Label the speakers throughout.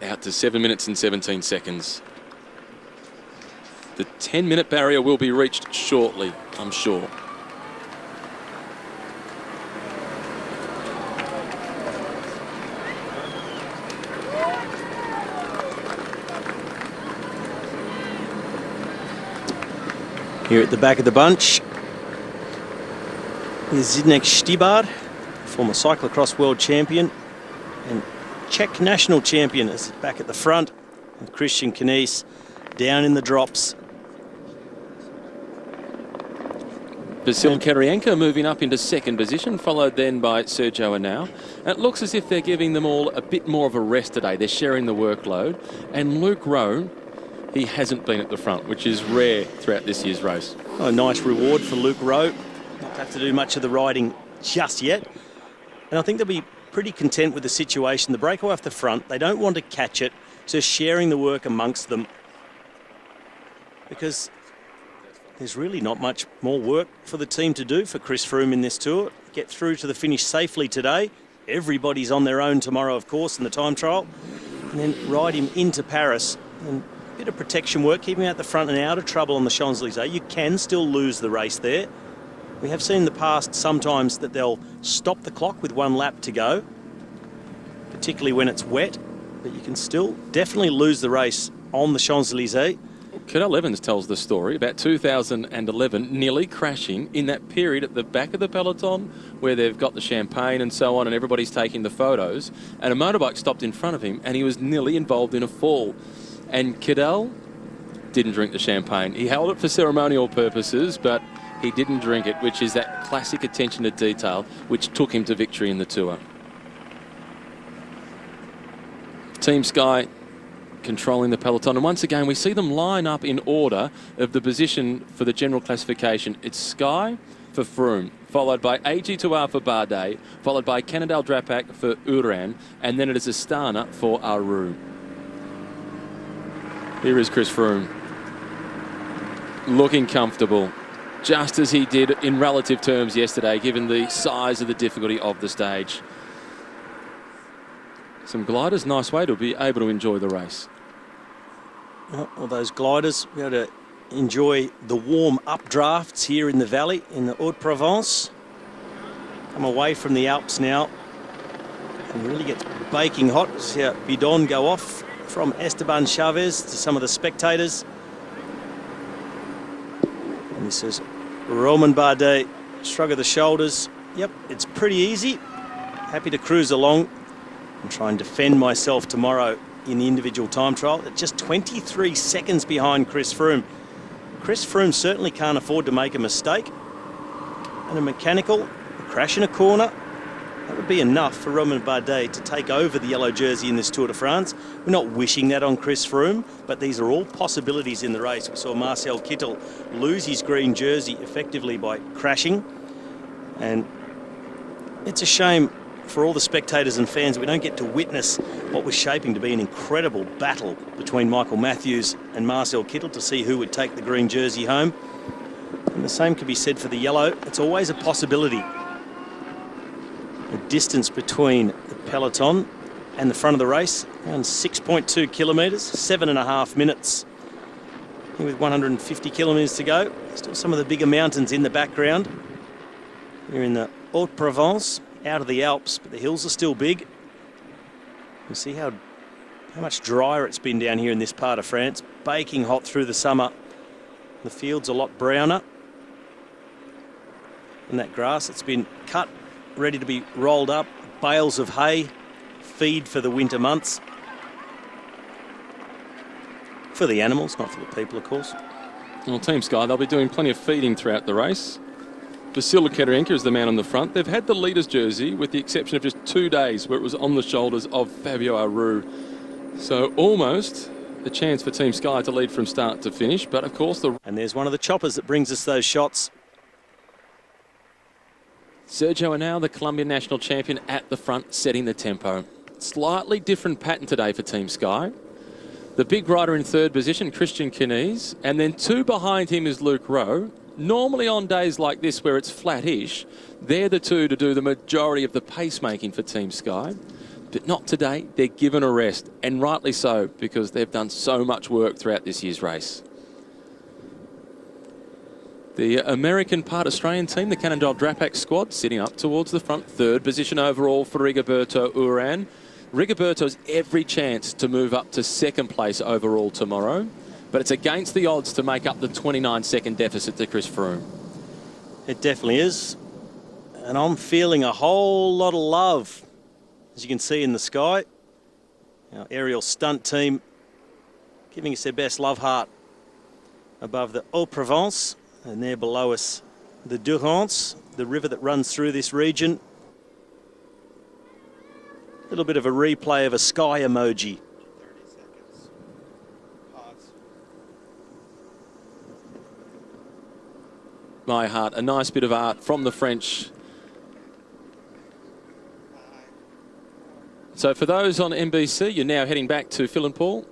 Speaker 1: out to 7 minutes and 17 seconds. The 10-minute barrier will be reached shortly, I'm sure.
Speaker 2: Here at the back of the bunch is Zdeněk Štýbar, former cyclocross world champion and Czech national champion, is back at the front, and Christian Knies down in the drops.
Speaker 1: Vasil Kirienka moving up into second position, followed then by Sergio Henao. And it looks as if they're giving them all a bit more of a rest today. They're sharing the workload. And Luke Rowe, he hasn't been at the front, which is rare throughout this year's race.
Speaker 2: Oh, a nice reward for Luke Rowe. Not have to do much of the riding just yet. And I think they'll be pretty content with the situation. The breakaway off the front, they don't want to catch it, so sharing the work amongst them, because there's really not much more work for the team to do for Chris Froome in this tour. Get through to the finish safely today. Everybody's on their own tomorrow, of course, in the time trial. And then ride him into Paris. And a bit of protection work, keeping him out the front and out of trouble on the Champs-Élysées. You can still lose the race there. We have seen in the past sometimes that they'll stop the clock with 1 lap to go, particularly when it's wet, but you can still definitely lose the race on the Champs-Élysées.
Speaker 1: Cadel Evans tells the story about 2011 nearly crashing in that period at the back of the peloton where they've got the champagne and so on and everybody's taking the photos, and a motorbike stopped in front of him and he was nearly involved in a fall. And Cadel didn't drink the champagne. He held it for ceremonial purposes, but he didn't drink it, which is that classic attention to detail which took him to victory in the Tour. Team Sky controlling the peloton, and once again we see them line up in order of the position for the general classification. It's Sky for Froome, followed by AG2R for Bardet, followed by Cannondale Drapac for Uran, and then it is Astana for Aru. Here is Chris Froome, looking comfortable, just as he did in relative terms yesterday, given the size of the difficulty of the stage. Some gliders, nice way to be able to enjoy the race.
Speaker 2: Well, those gliders, we're able to enjoy the warm updrafts here in the valley, in the Haute-Provence. Come away from the Alps now and really gets baking hot. See how Bidon go off from Esteban Chavez to some of the spectators. And this is Romain Bardet, shrug of the shoulders. Yep, it's pretty easy. Happy to cruise along and try and defend myself tomorrow in the individual time trial at just 23 seconds behind Chris Froome. Chris Froome certainly can't afford to make a mistake. And a mechanical crash in a corner, that would be enough for Romain Bardet to take over the yellow jersey in this Tour de France. We're not wishing that on Chris Froome, but these are all possibilities in the race. We saw Marcel Kittel lose his green jersey effectively by crashing. And it's a shame for all the spectators and fans that we don't get to witness what was shaping to be an incredible battle between Michael Matthews and Marcel Kittel to see who would take the green jersey home. And the same can be said for the yellow. It's always a possibility. The distance between the peloton and the front of the race, around 6.2 kilometres, 7.5 minutes. With 150 kilometres to go, still some of the bigger mountains in the background. We're in the Haute-Provence, out of the Alps, but the hills are still big. You see how much drier it's been down here in this part of France. Baking hot through the summer. The field's a lot browner. And that grass, it's been cut, ready to be rolled up. Bales of hay, feed for the winter months. For the animals, not for the people, of course.
Speaker 1: Well, Team Sky, they'll be doing plenty of feeding throughout the race. Vasil Kirienka is the man on the front. They've had the leader's jersey with the exception of just 2 days where it was on the shoulders of Fabio Aru. So almost a chance for Team Sky to lead from start to finish, but of course
Speaker 2: And there's one of the choppers that brings us those shots.
Speaker 1: Sergio Henao, the Colombian national champion, at the front, setting the tempo. Slightly different pattern today for Team Sky. The big rider in third position, Christian Knies, and then 2 behind him is Luke Rowe. Normally on days like this where it's flat-ish, they're the 2 to do the majority of the pacemaking for Team Sky. But not today. They're given a rest, and rightly so, because they've done so much work throughout this year's race. The American part Australian team, the Cannondale Drapac squad, sitting up towards the front. Third position overall for Rigoberto Urán. Rigoberto has every chance to move up to second place overall tomorrow, but it's against the odds to make up the 29-second deficit to Chris Froome.
Speaker 2: It definitely is. And I'm feeling a whole lot of love, as you can see in the sky. Our aerial stunt team giving us their best love heart above the Haute-Provence, and there below us the Durance, the river that runs through this region. A little bit of a replay of a sky emoji.
Speaker 3: 30 seconds. Pause.
Speaker 1: My heart, a nice bit of art from the French. So for those on NBC, you're now heading back to Phil and Paul.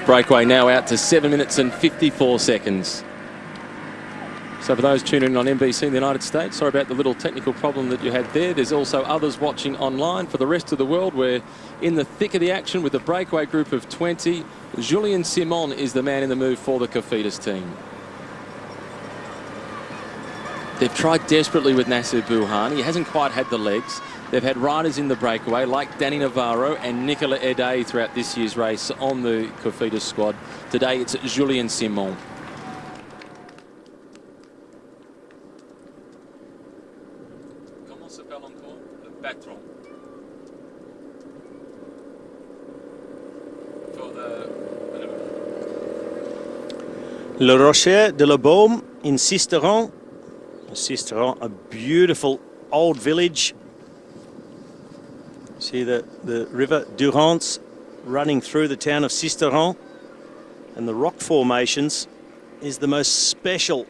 Speaker 1: Breakaway now out to 7 minutes and 54 seconds. So for those tuning in on NBC in the United States, sorry about the little technical problem that you had there. There's also others watching online. For the rest of the world, we're in the thick of the action with the breakaway group of 20. Julien Simon is the man in the move for the Cofidis team. They've tried desperately with Nacer Bouhanni. He hasn't quite had the legs. They've had riders in the breakaway like Danny Navarro and Nicolas Ede throughout this year's race on the Cofidis squad. Today it's Julien Simon. Comment s'appelle encore? Le patron. For the...
Speaker 2: Le Rocher de la Baume in Sisteron. Sisteron, a beautiful old village. See the river Durance running through the town of Sisteron, and the rock formations is the most special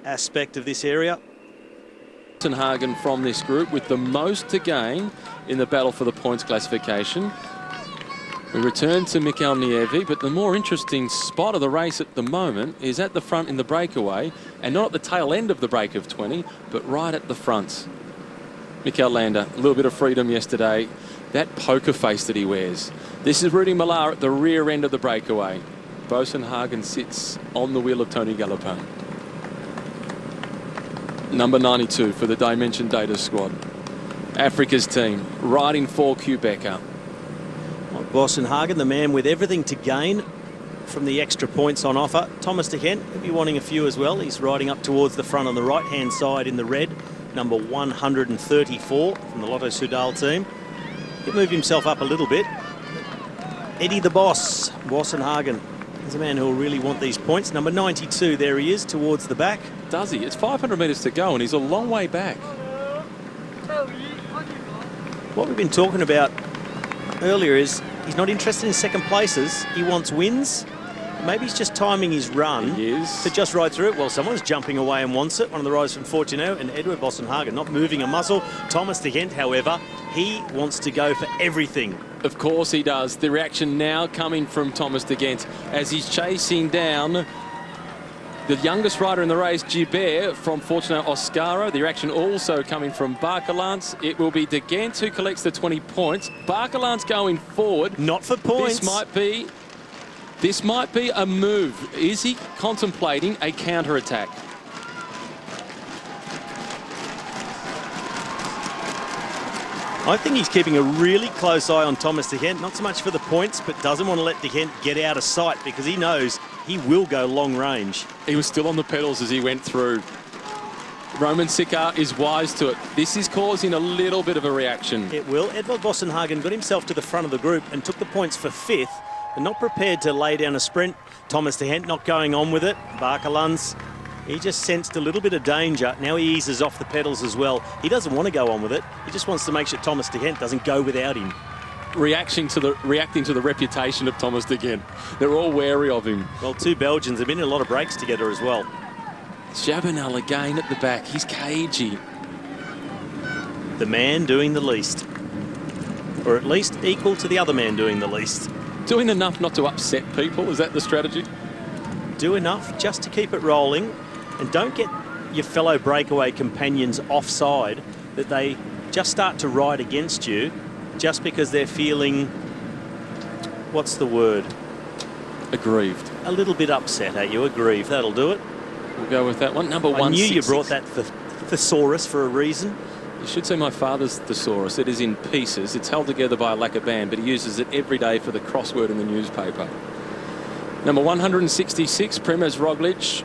Speaker 2: aspect of this area.
Speaker 1: Hagen from this group with the most to gain in the battle for the points classification. We return to Mikel Nieve, but the more interesting spot of the race at the moment is at the front in the breakaway, and not at the tail end of the break of 20, but right at the front. Mikel Landa, a little bit of freedom yesterday. That poker face that he wears. This is Rudy Millar at the rear end of the breakaway. Boasson-Hagen sits on the wheel of Tony Galopin. Number 92 for the Dimension Data squad. Africa's team, riding for Quebecer.
Speaker 2: Boasson-Hagen, the man with everything to gain from the extra points on offer. Thomas de Gendt will be wanting a few as well. He's riding up towards the front on the right-hand side in the red. Number 134 from the Lotto Soudal team. He'll move himself up a little bit. Eddie the Boss, Boasson-Hagen, is a man who will really want these points. Number 92, there he is, towards the back.
Speaker 1: Does he? It's 500 metres to go, and he's a long way back.
Speaker 2: What we've been talking about earlier is he's not interested in second places. He wants wins. Maybe he's just timing his run to just ride through it. Well, someone's jumping away and wants it. One of the riders from Fortuneau and Edward Boasson-Hagen not moving a muscle. Thomas de Gendt, however, he wants to go for everything.
Speaker 1: Of course he does. The reaction now coming from Thomas de Gendt as he's chasing down the youngest rider in the race, Gilbert from Fortuneau Oscaro. The reaction also coming from Barkelance. It will be de Gendt who collects the 20 points. Barkelance going forward.
Speaker 2: Not for points.
Speaker 1: This might be a move. Is he contemplating a counter-attack?
Speaker 2: I think he's keeping a really close eye on Thomas de Gendt, not so much for the points, but doesn't want to let de Gendt get out of sight because he knows he will go long range.
Speaker 1: He was still on the pedals as he went through. Roman Siccar is wise to it. This is causing a little bit of a reaction.
Speaker 2: It will. Edvald Boasson-Hagen got himself to the front of the group and took the points for fifth, but not prepared to lay down a sprint. Thomas de Gendt not going on with it. Barkelance, he just sensed a little bit of danger. Now he eases off the pedals as well. He doesn't want to go on with it. He just wants to make sure Thomas de Gendt doesn't go without him.
Speaker 1: reacting to the reputation of Thomas De Gendt. They're all wary of him.
Speaker 2: Well, two Belgians have been in a lot of breaks together as well.
Speaker 1: Chabanel again at the back. He's cagey.
Speaker 2: The man doing the least. Or at least equal to the other man doing the least.
Speaker 1: Doing enough not to upset people, is that the strategy?
Speaker 2: Do enough just to keep it rolling, and don't get your fellow breakaway companions offside that they just start to ride against you just because they're feeling, what's the word?
Speaker 1: Aggrieved.
Speaker 2: A little bit upset at you. Aggrieved, that'll do it.
Speaker 1: We'll go with that one. Number
Speaker 2: I knew you
Speaker 1: 166.
Speaker 2: brought that thesaurus for a reason.
Speaker 1: You should see my father's thesaurus. It is in pieces. It's held together by a lacquer band, but he uses it every day for the crossword in the newspaper. Number 166, Primož Roglic.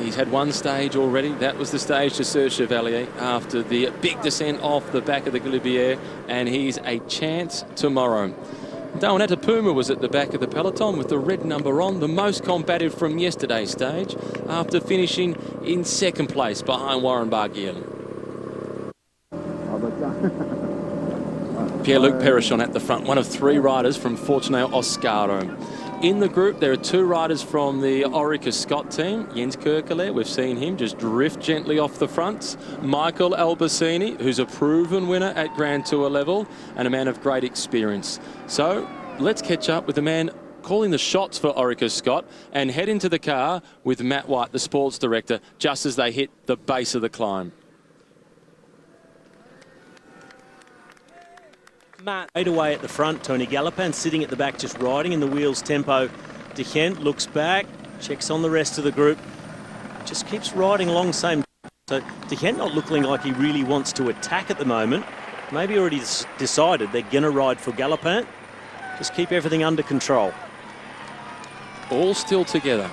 Speaker 1: He's had one stage already. That was the stage to Serge Chevalier after the big descent off the back of the Galibier, and he's a chance tomorrow. Dawnetta Puma was at the back of the peloton with the red number on, the most combative from yesterday's stage, after finishing in second place behind Warren Barguil. Pierre-Luc Perrichon at the front, one of three riders from Fortunato Oscaro. In the group, there are two riders from the Orica Scott team. Jens Kerkele, we've seen him just drift gently off the fronts. Michael Albertini, who's a proven winner at Grand Tour level and a man of great experience. So let's catch up with the man calling the shots for Orica Scott and head into the car with Matt White, the sports director, just as they hit the base of the climb.
Speaker 2: Matt. 8 away at the front, Tony Galopin sitting at the back just riding in the wheels tempo. De Gendt looks back, checks on the rest of the group, just keeps riding along same. So De Gendt not looking like he really wants to attack at the moment. Maybe already decided they're going to ride for Galopin. Just keep everything under control.
Speaker 1: All still together.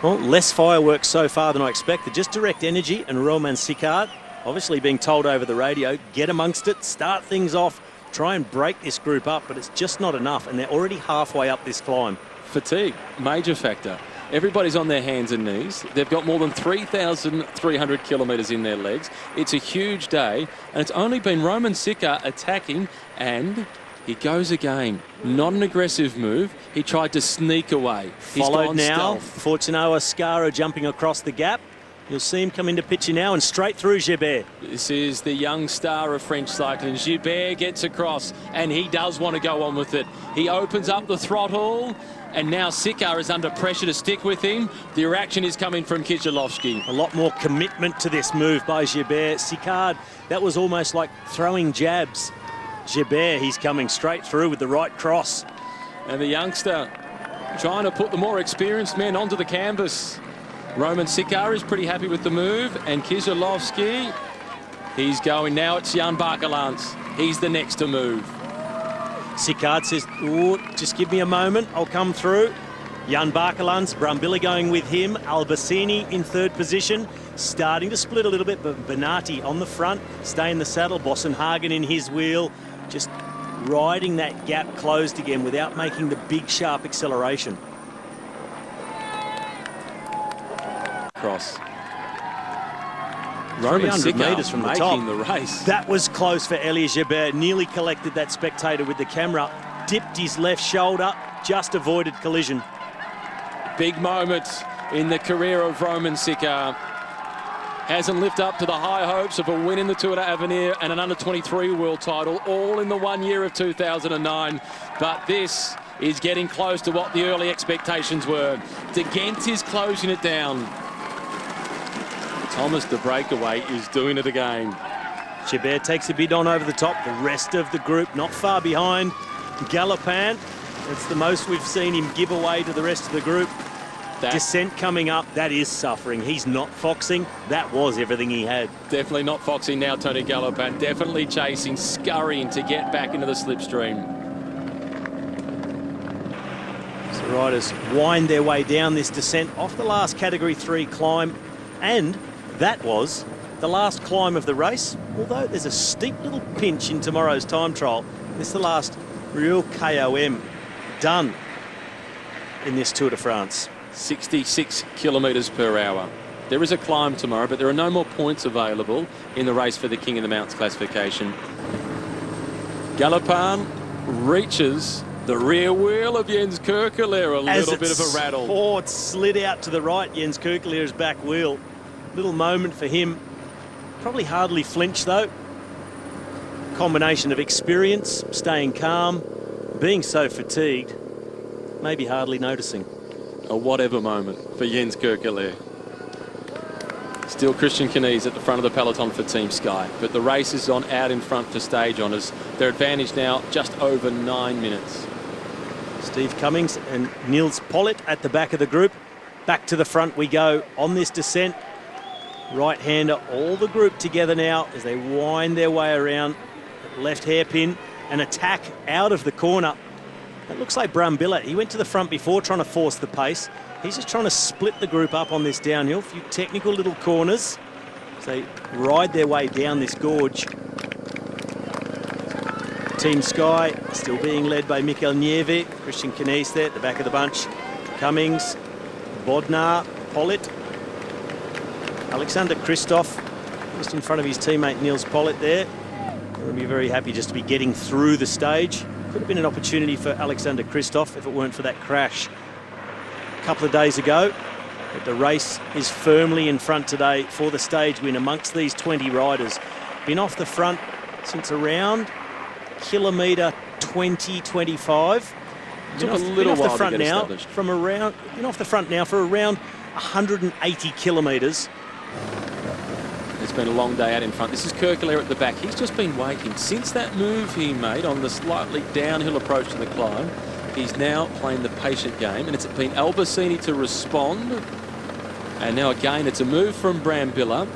Speaker 2: Well, less fireworks so far than I expected. Just direct energy, and Romain Sicard obviously being told over the radio, get amongst it, start things off, try and break this group up, but it's just not enough, and they're already halfway up this climb.
Speaker 1: Fatigue, major factor. Everybody's on their hands and knees. They've got more than 3,300 kilometres in their legs. It's a huge day, and it's only been Romain Sicard attacking, and he goes again. Not an aggressive move. He tried to sneak away. He's
Speaker 2: Followed
Speaker 1: gone
Speaker 2: now,
Speaker 1: stealth.
Speaker 2: Fortunato Oscaro jumping across the gap. You'll see him come into picture now and straight through Gilbert.
Speaker 1: This is the young star of French cycling. Gilbert gets across, and he does want to go on with it. He opens up the throttle, and now Sicard is under pressure to stick with him. The reaction is coming from Kieślowski.
Speaker 2: A lot more commitment to this move by Gilbert. Sicard, that was almost like throwing jabs. Gilbert, he's coming straight through with the right cross.
Speaker 1: And the youngster trying to put the more experienced men onto the canvas. Romain Sicard is pretty happy with the move, and Kieślowski, he's going now. It's Jan Bakelants. He's the next to move.
Speaker 2: Sicard says, "Ooh, just give me a moment, I'll come through." Jan Bakelants, Brambilla going with him, Albertini in third position, starting to split a little bit, but Bernati on the front, stay in the saddle, Bossenhagen in his wheel, just riding that gap closed again without making the big sharp acceleration.
Speaker 1: Cross. Romain
Speaker 2: 300
Speaker 1: Sicard
Speaker 2: metres from the
Speaker 1: making
Speaker 2: top.
Speaker 1: the race.
Speaker 2: That was close for Elie Gilbert. Nearly collected that spectator with the camera. Dipped his left shoulder, just avoided collision.
Speaker 1: Big moment in the career of Romain Sicard. Hasn't lived up to the high hopes of a win in the Tour de Avenir and an under-23 world title, all in the 1 year of 2009. But this is getting close to what the early expectations were. De Gendt is closing it down. Thomas the breakaway is doing it again.
Speaker 2: Gilbert takes a bit on over the top. The rest of the group not far behind. Galopin, that's the most we've seen him give away to the rest of the group. Descent coming up, that is suffering. He's not foxing. That was everything he had.
Speaker 1: Definitely not foxing now, Tony Galopin. Definitely chasing, scurrying to get back into the slipstream.
Speaker 2: So the riders wind their way down this descent off the last Category 3 climb, and that was the last climb of the race, although there's a steep little pinch in tomorrow's time trial. This is the last real KOM done in this Tour de France.
Speaker 1: 66 kilometres per hour. There is a climb tomorrow, but there are no more points available in the race for the King of the Mountains classification. Galopin reaches the rear wheel of Jens Kerkeleer, a little bit of a rattle.
Speaker 2: Oh, it slid out to the right, Jens Kerkeleer's back wheel. Little moment for him. Probably hardly flinched though. Combination of experience, staying calm, being so fatigued, maybe hardly noticing.
Speaker 1: A whatever moment for Jens Kerkeleer. Still Christian Knees at the front of the peloton for Team Sky, but the race is on out in front for Stage Honours. Their advantage now just over 9 minutes.
Speaker 2: Steve Cummings and Niels Pollitt at the back of the group. Back to the front we go on this descent. Right-hander, all the group together now as they wind their way around. Left hairpin, an attack out of the corner. It looks like Brambilla. He went to the front before trying to force the pace. He's just trying to split the group up on this downhill. A few technical little corners as they ride their way down this gorge. Team Sky still being led by Mikkel Nieve. Christian Knees there at the back of the bunch. Cummings, Bodnar, Pollitt. Alexander Kristoff just in front of his teammate Niels Pollitt there. He'll be very happy just to be getting through the stage. Could have been an opportunity for Alexander Kristoff if it weren't for that crash a couple of days ago. But the race is firmly in front today for the stage win amongst these 20 riders. Been off the front since around kilometre 20-25.
Speaker 1: Took a little while to get established.
Speaker 2: Been off the front now for around 180 kilometres.
Speaker 1: It's been a long day out in front. This is Kerkeleer at the back. He's just been waiting. Since that move he made on the slightly downhill approach to the climb, he's now playing the patient game, and it's been Albacini to respond. And now again, it's a move from Brambilla.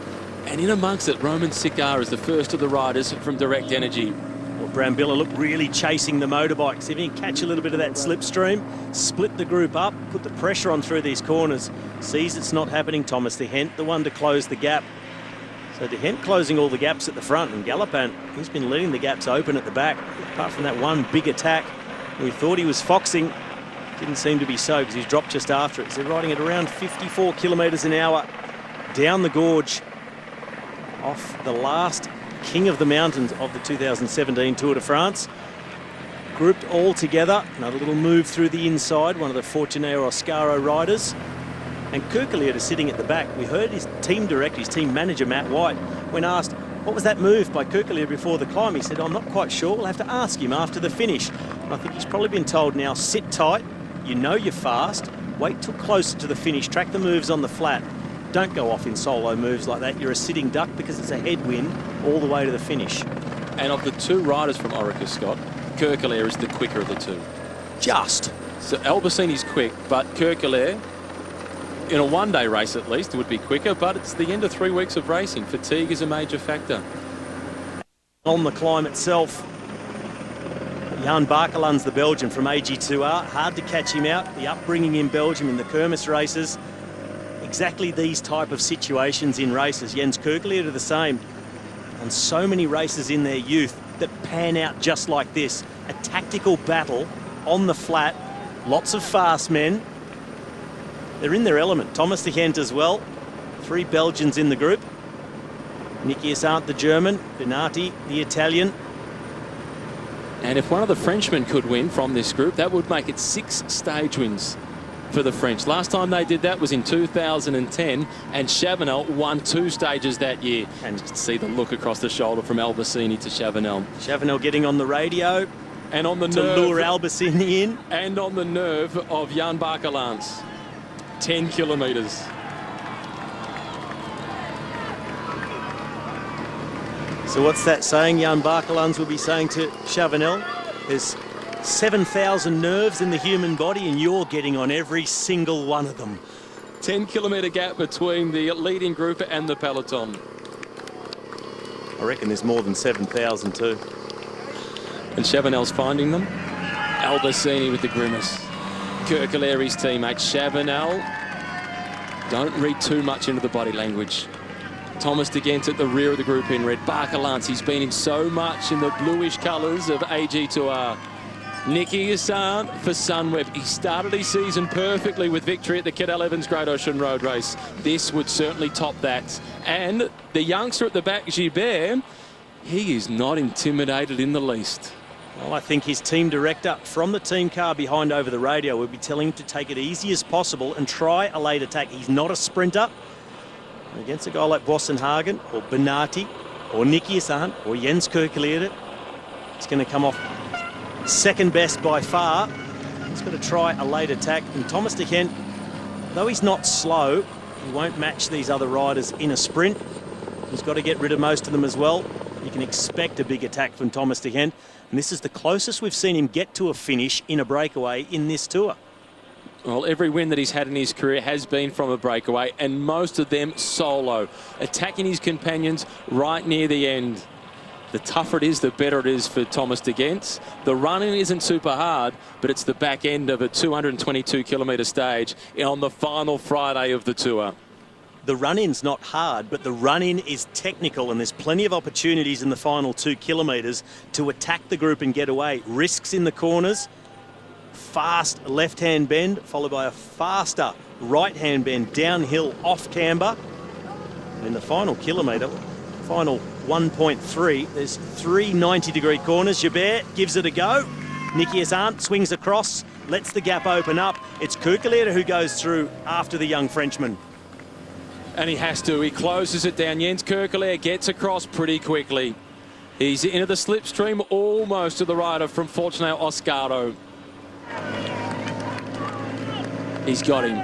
Speaker 1: And in amongst it, Roman Sikar is the first of the riders from Direct Energy.
Speaker 2: Well, Brambilla looked really chasing the motorbikes. If he can catch a little bit of that slipstream, split the group up, put the pressure on through these corners. Sees it's not happening. Thomas de Hent, the one to close the gap. So de Hent closing all the gaps at the front, and Galopin, he's been letting the gaps open at the back. Apart from that one big attack, we thought he was foxing. Didn't seem to be so because he's dropped just after it. So they're riding at around 54 kilometres an hour down the gorge off the last King of the Mountains of the 2017 Tour de France. Grouped all together. Another little move through the inside, one of the Fortunato Oscaro riders. And Kerkeleer is sitting at the back. We heard his team director, his team manager, Matt White, when asked, what was that move by Kerkeleer before the climb? He said, I'm not quite sure. We'll have to ask him after the finish. And I think he's probably been told now, sit tight. You know you're fast. Wait till closer to the finish. Track the moves on the flat. Don't go off in solo moves like that. You're a sitting duck because it's a headwind all the way to the finish.
Speaker 1: And of the two riders from Orica, Scott, Kerkeleer is the quicker of the two.
Speaker 2: Just.
Speaker 1: So Albacini's quick, but Kerkeleer, in a one-day race at least, would be quicker, but it's the end of 3 weeks of racing. Fatigue is a major factor.
Speaker 2: On the climb itself, Jan Bakelands, the Belgian from AG2R, hard to catch him out. The upbringing in Belgium in the Kermis races, exactly these type of situations in races. Jens Kerkeleer do the same. On so many races in their youth that pan out just like this. A tactical battle on the flat, lots of fast men. They're in their element. Thomas de Hent as well. 3 Belgians in the group. Nicky Assant, the German. Benati, the Italian.
Speaker 1: And if one of the Frenchmen could win from this group, that would make it 6 stage wins for the French. Last time they did that was in 2010, and Chavanel won 2 stages that year. And just see the look across the shoulder from Albacini to Chavanel.
Speaker 2: Chavanel getting on the radio.
Speaker 1: And on the
Speaker 2: to
Speaker 1: nerve.
Speaker 2: lure Albacini in.
Speaker 1: And on the nerve of Jan Bakelands. 10 kilometres.
Speaker 2: So what's that saying Jan Bakelands will be saying to Chavanel? There's 7,000 nerves in the human body and you're getting on every single one of them.
Speaker 1: 10 kilometre gap between the leading group and the peloton.
Speaker 2: I reckon there's more than 7,000 too.
Speaker 1: And Chavanel's finding them. Albacini with the grimace. Kerkeleer, his teammate. Chavanel, don't read too much into the body language. Thomas de Gent at the rear of the group in red. Bakelands, he's been in so much in the bluish colours of AG2R. Nicky Assant for Sunweb. He started his season perfectly with victory at the Cadel Evans Great Ocean Road Race. This would certainly top that. And the youngster at the back, Gilbert, he is not intimidated in the least.
Speaker 2: Well, I think his team director from the team car behind over the radio will be telling him to take it easy as possible and try a late attack. He's not a sprinter. And against a guy like Boasson-Hagen or Bennati or Nikias Arndt or Jens Kerkelerde, it's going to come off second best by far. He's got to try a late attack. And Thomas De Gendt, though he's not slow, he won't match these other riders in a sprint. He's got to get rid of most of them as well. You can expect a big attack from Thomas De Gendt. And this is the closest we've seen him get to a finish in a breakaway in this tour.
Speaker 1: Well, every win that he's had in his career has been from a breakaway, and most of them solo, attacking his companions right near the end. The tougher it is, the better it is for Thomas De Gendt. The running isn't super hard, but it's the back end of a 222-kilometre stage on the final Friday of the tour.
Speaker 2: The run-in's not hard, but the run-in is technical, and there's plenty of opportunities in the final 2 kilometres to attack the group and get away. Risks in the corners, fast left-hand bend, followed by a faster right-hand bend downhill off camber. And in the final kilometre, final 1.3, there's 3 90-degree corners. Gilbert gives it a go. Nikias Arndt swings across, lets the gap open up. It's Kerkelerde who goes through after the young Frenchman.
Speaker 1: And he has to. He closes it down. Jens Kerkelerde gets across pretty quickly. He's into the slipstream almost to the rider from Fortunato Oscaro. He's got him.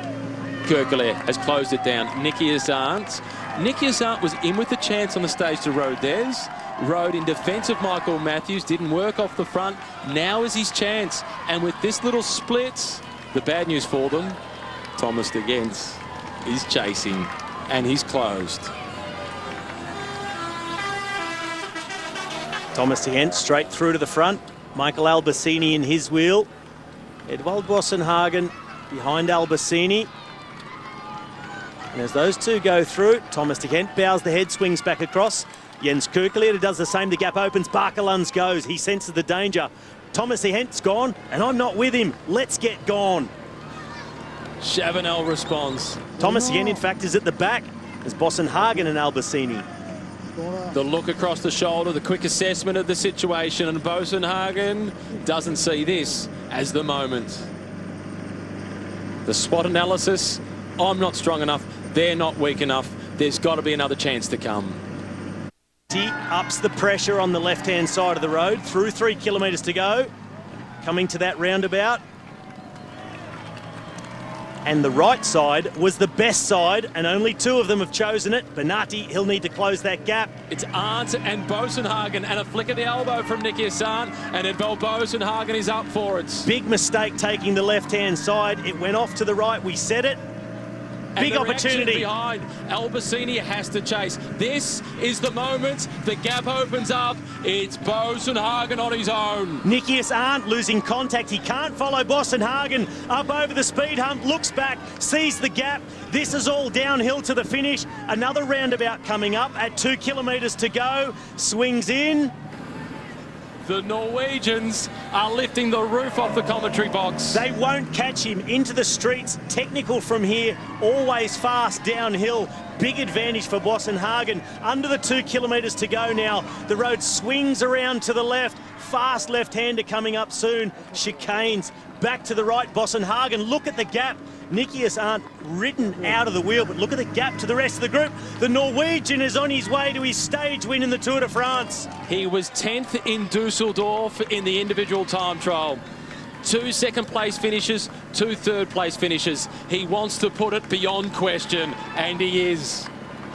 Speaker 1: Kerkelerde has closed it down. Nikias Arndt. Nikias Arndt was in with the chance on the stage to Rodez. Rode in defence of Michael Matthews. Didn't work off the front. Now is his chance. And with this little split, the bad news for them, Thomas De Gendt is chasing. And he's closed.
Speaker 2: Thomas De Gendt straight through to the front. Michael Albacini in his wheel. Edvald Boasson-Hagen behind Albacini. And as those two go through, Thomas De Gendt bows the head, swings back across. Jens Kerkelerde does the same. The gap opens. Barkelunds goes. He senses the danger. Thomas De Gendt's gone, and I'm not with him. Let's get gone.
Speaker 1: Chavanel responds.
Speaker 2: Thomas again, in fact, is at the back as Boasson-Hagen and Albacini.
Speaker 1: The look across the shoulder, the quick assessment of the situation, and Boasson-Hagen doesn't see this as the moment. The SWOT analysis, I'm not strong enough, they're not weak enough, there's got to be another chance to come.
Speaker 2: He ups the pressure on the left-hand side of the road, through 3 kilometres to go, coming to that roundabout. And the right side was the best side, and only 2 of them have chosen it. Bennati, he'll need to close that gap.
Speaker 1: It's Arndt and Boasson-Hagen, and a flick of the elbow from Nikias Arndt, and Edvald Boasson-Hagen is up for it.
Speaker 2: Big mistake taking the left-hand side. It went off to the right, we said it. Big opportunity.
Speaker 1: Behind, Albacini has to chase. This is the moment. The gap opens up. It's Boasson-Hagen on his own.
Speaker 2: Nikias Arndt losing contact. He can't follow Boasson-Hagen up over the speed hump. Looks back, sees the gap. This is all downhill to the finish. Another roundabout coming up at 2 kilometres to go. Swings in.
Speaker 1: The Norwegians are lifting the roof off the commentary box.
Speaker 2: They won't catch him into the streets. Technical from here, always fast downhill. Big advantage for Boasson-Hagen. Under the 2 kilometres to go now. The road swings around to the left. Fast left-hander coming up soon. Chicanes back to the right. Boasson-Hagen, look at the gap. Nikias Arndt ridden out of the wheel, but look at the gap to the rest of the group. The Norwegian is on his way to his stage win in the Tour de France.
Speaker 1: He was 10th in Dusseldorf in the individual time trial. 2 second-place finishes, 2 third-place finishes. He wants to put it beyond question, and he is.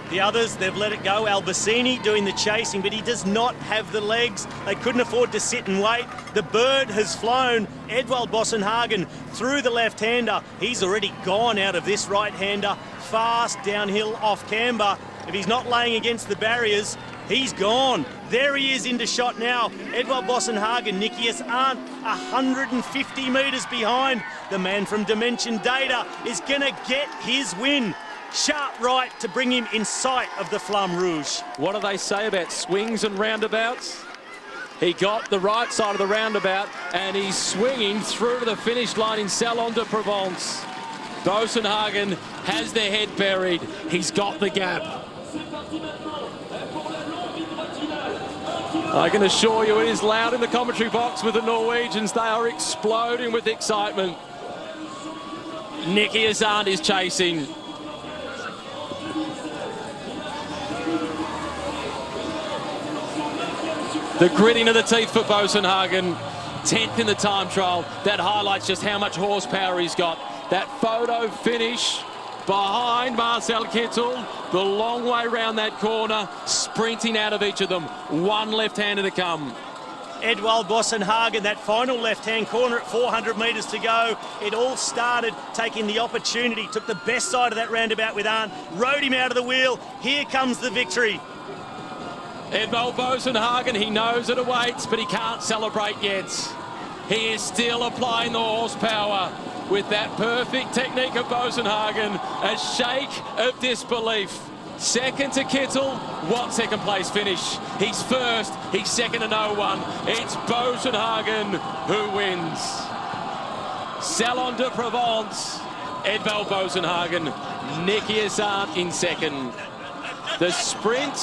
Speaker 2: The others, they've let it go. Albacini doing the chasing, but he does not have the legs. They couldn't afford to sit and wait. The bird has flown. Edvald Boasson-Hagen through the left-hander. He's already gone out of this right-hander. Fast downhill off camber. If he's not laying against the barriers, he's gone. There he is into shot now. Edvald Boasson-Hagen, Nikias Arndt, 150 metres behind. The man from Dimension Data is going to get his win. Sharp right to bring him in sight of the Flamme Rouge.
Speaker 1: What do they say about swings and roundabouts? He got the right side of the roundabout and he's swinging through to the finish line in Salon de Provence. Boasson-Hagen has their head buried. He's got the gap. I can assure you it is loud in the commentary box with the Norwegians. They are exploding with excitement. Nicky Hazard is chasing. The gritting of the teeth for Bosenhagen. 10th in the time trial. That highlights just how much horsepower he's got. That photo finish behind Marcel Kittel. The long way round that corner, sprinting out of each of them. One left-hander to come.
Speaker 2: Edvald Bosenhagen, that final left-hand corner at 400 metres to go. It all started taking the opportunity, took the best side of that roundabout with Arndt, rode him out of the wheel. Here comes the victory.
Speaker 1: Edvald Bosenhagen, he knows it awaits, but he can't celebrate yet. He is still applying the horsepower with that perfect technique of Bosenhagen. A shake of disbelief. Second to Kittel. What second place finish? He's first, he's second to no one. It's Bosenhagen who wins. Salon de Provence, Edvald Bosenhagen, Nicky Hazard in second. The sprint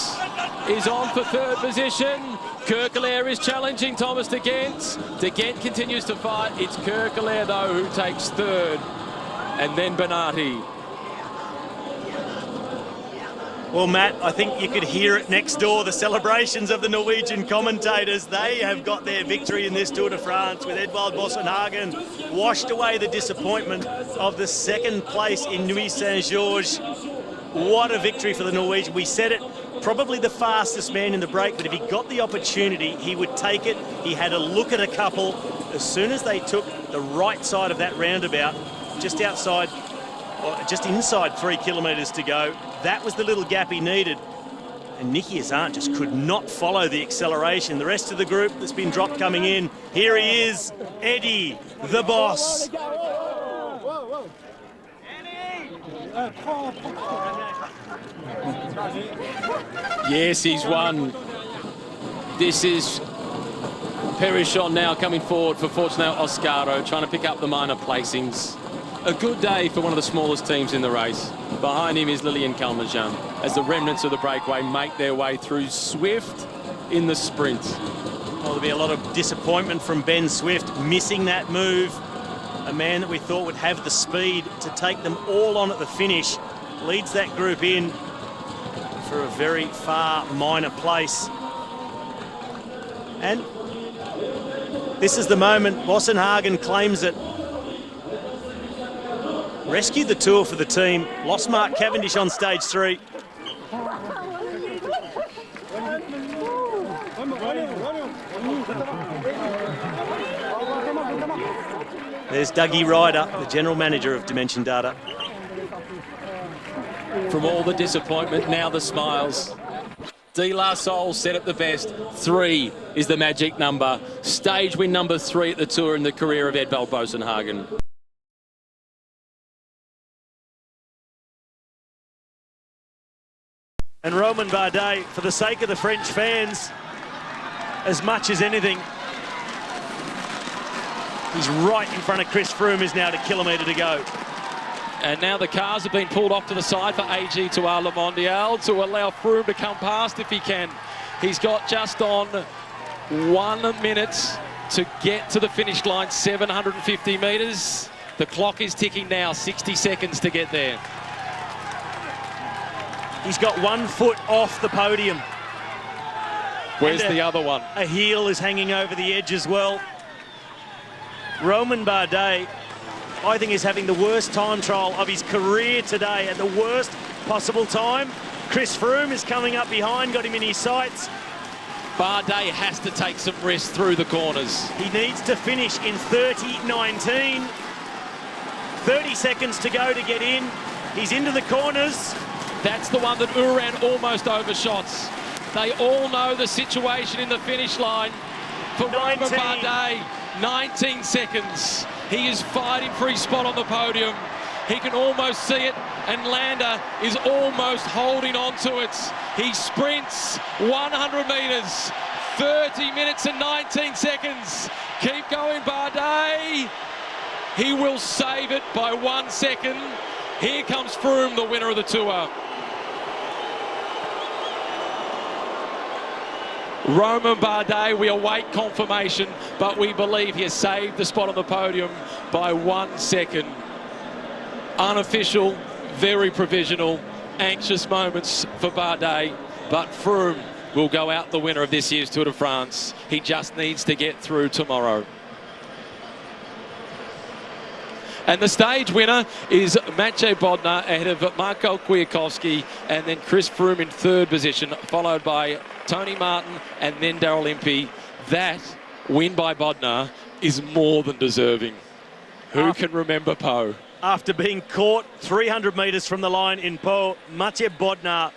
Speaker 1: is on for third position. Kerkelaer is challenging Thomas de Gent. De Gent continues to fight. It's Kerkelaer, though, who takes third. And then Bernardi.
Speaker 2: Well, Matt, I think you could hear it next door, the celebrations of the Norwegian commentators. They have got their victory in this Tour de France with Edvald Bosenhagen. Washed away the disappointment of the second place in Nuit Saint-Georges. What a victory for the Norwegian. We said it, probably the fastest man in the break, but if he got the opportunity, he would take it. He had a look at a couple. As soon as they took the right side of that roundabout, just outside, or just inside 3 kilometres to go, that was the little gap he needed. And Nicky Hazard just could not follow the acceleration. The rest of the group that's been dropped coming in. Here he is, Eddie, the boss.
Speaker 1: Yes, he's won. This is Perichon now coming forward for Fortunato Oscaro, trying to pick up the minor placings. A good day for one of the smallest teams in the race. Behind him is Lilian Calmejean as the remnants of the breakaway make their way through Swift in the sprint.
Speaker 2: Well, there'll be a lot of disappointment from Ben Swift missing that move. A man that we thought would have the speed to take them all on at the finish. Leads that group in for a very far minor place. And this is the moment Bosenhagen claims it. Rescued the Tour for the team. Lost Mark Cavendish on stage 3. There's Dougie Ryder, the general manager of Dimension Data.
Speaker 1: From all the disappointment, now the smiles. De La Soul said it the best. 3 is the magic number. Stage win number 3 at the Tour in the career of Edvald Bosenhagen.
Speaker 2: And Romain Bardet, for the sake of the French fans, as much as anything, he's right in front of Chris Froome, is now at a kilometre to go.
Speaker 1: And now the cars have been pulled off to the side for AG2R Le Mondial to allow Froome to come past if he can. He's got just on 1 minute to get to the finish line, 750 metres. The clock is ticking now, 60 seconds to get there.
Speaker 2: He's got 1 foot off the podium.
Speaker 1: Where's the other one?
Speaker 2: A heel is hanging over the edge as well. Romain Bardet, I think, is having the worst time trial of his career today at the worst possible time. Chris Froome is coming up behind, got him in his sights.
Speaker 1: Bardet has to take some risks through the corners.
Speaker 2: He needs to finish in 30.19. 30 seconds to go to get in. He's into the corners.
Speaker 1: That's the one that Uran almost overshots. They all know the situation in the finish line for Romain Bardet. 19 seconds. He is fighting for his spot on the podium. He can almost see it, and Landa is almost holding on to it. He sprints 100 metres, 30 minutes and 19 seconds. Keep going, Bardet. He will save it by 1 second. Here comes Froome, the winner of the Tour.
Speaker 4: Romain Bardet, we await confirmation, but we believe he has saved the spot on the podium by 1 second. Unofficial, very provisional, anxious moments for Bardet, but Froome will go out the winner of this year's Tour de France. He just needs to get through tomorrow. And the stage winner is Matej Bodnar ahead of Marko Kwiatkowski, and then Chris Froome in third position, followed by Tony Martin and then Daryl Impey. That win by Bodnar is more than deserving. Who can remember Pau?
Speaker 2: After being caught 300 metres from the line in Pau, Matej Bodnar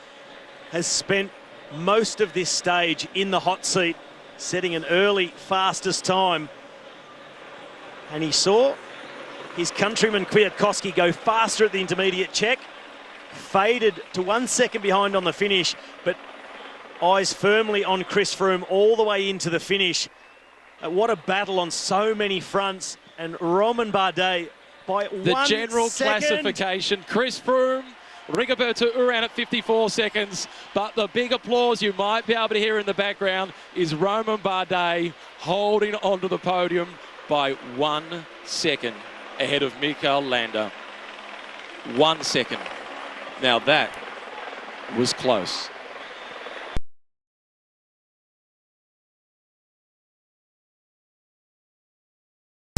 Speaker 2: has spent most of this stage in the hot seat, setting an early fastest time. And he saw his countryman Kwiatkowski go faster at the intermediate check, faded to 1 second behind on the finish, but eyes firmly on Chris Froome all the way into the finish. What a battle on so many fronts, and Romain Bardet by 1 second.
Speaker 4: The general classification, Chris Froome, Rigoberto Urán at 54 seconds, but the big applause you might be able to hear in the background is Romain Bardet holding onto the podium by 1 second ahead of Mikel Landa. 1 second. Now that was close.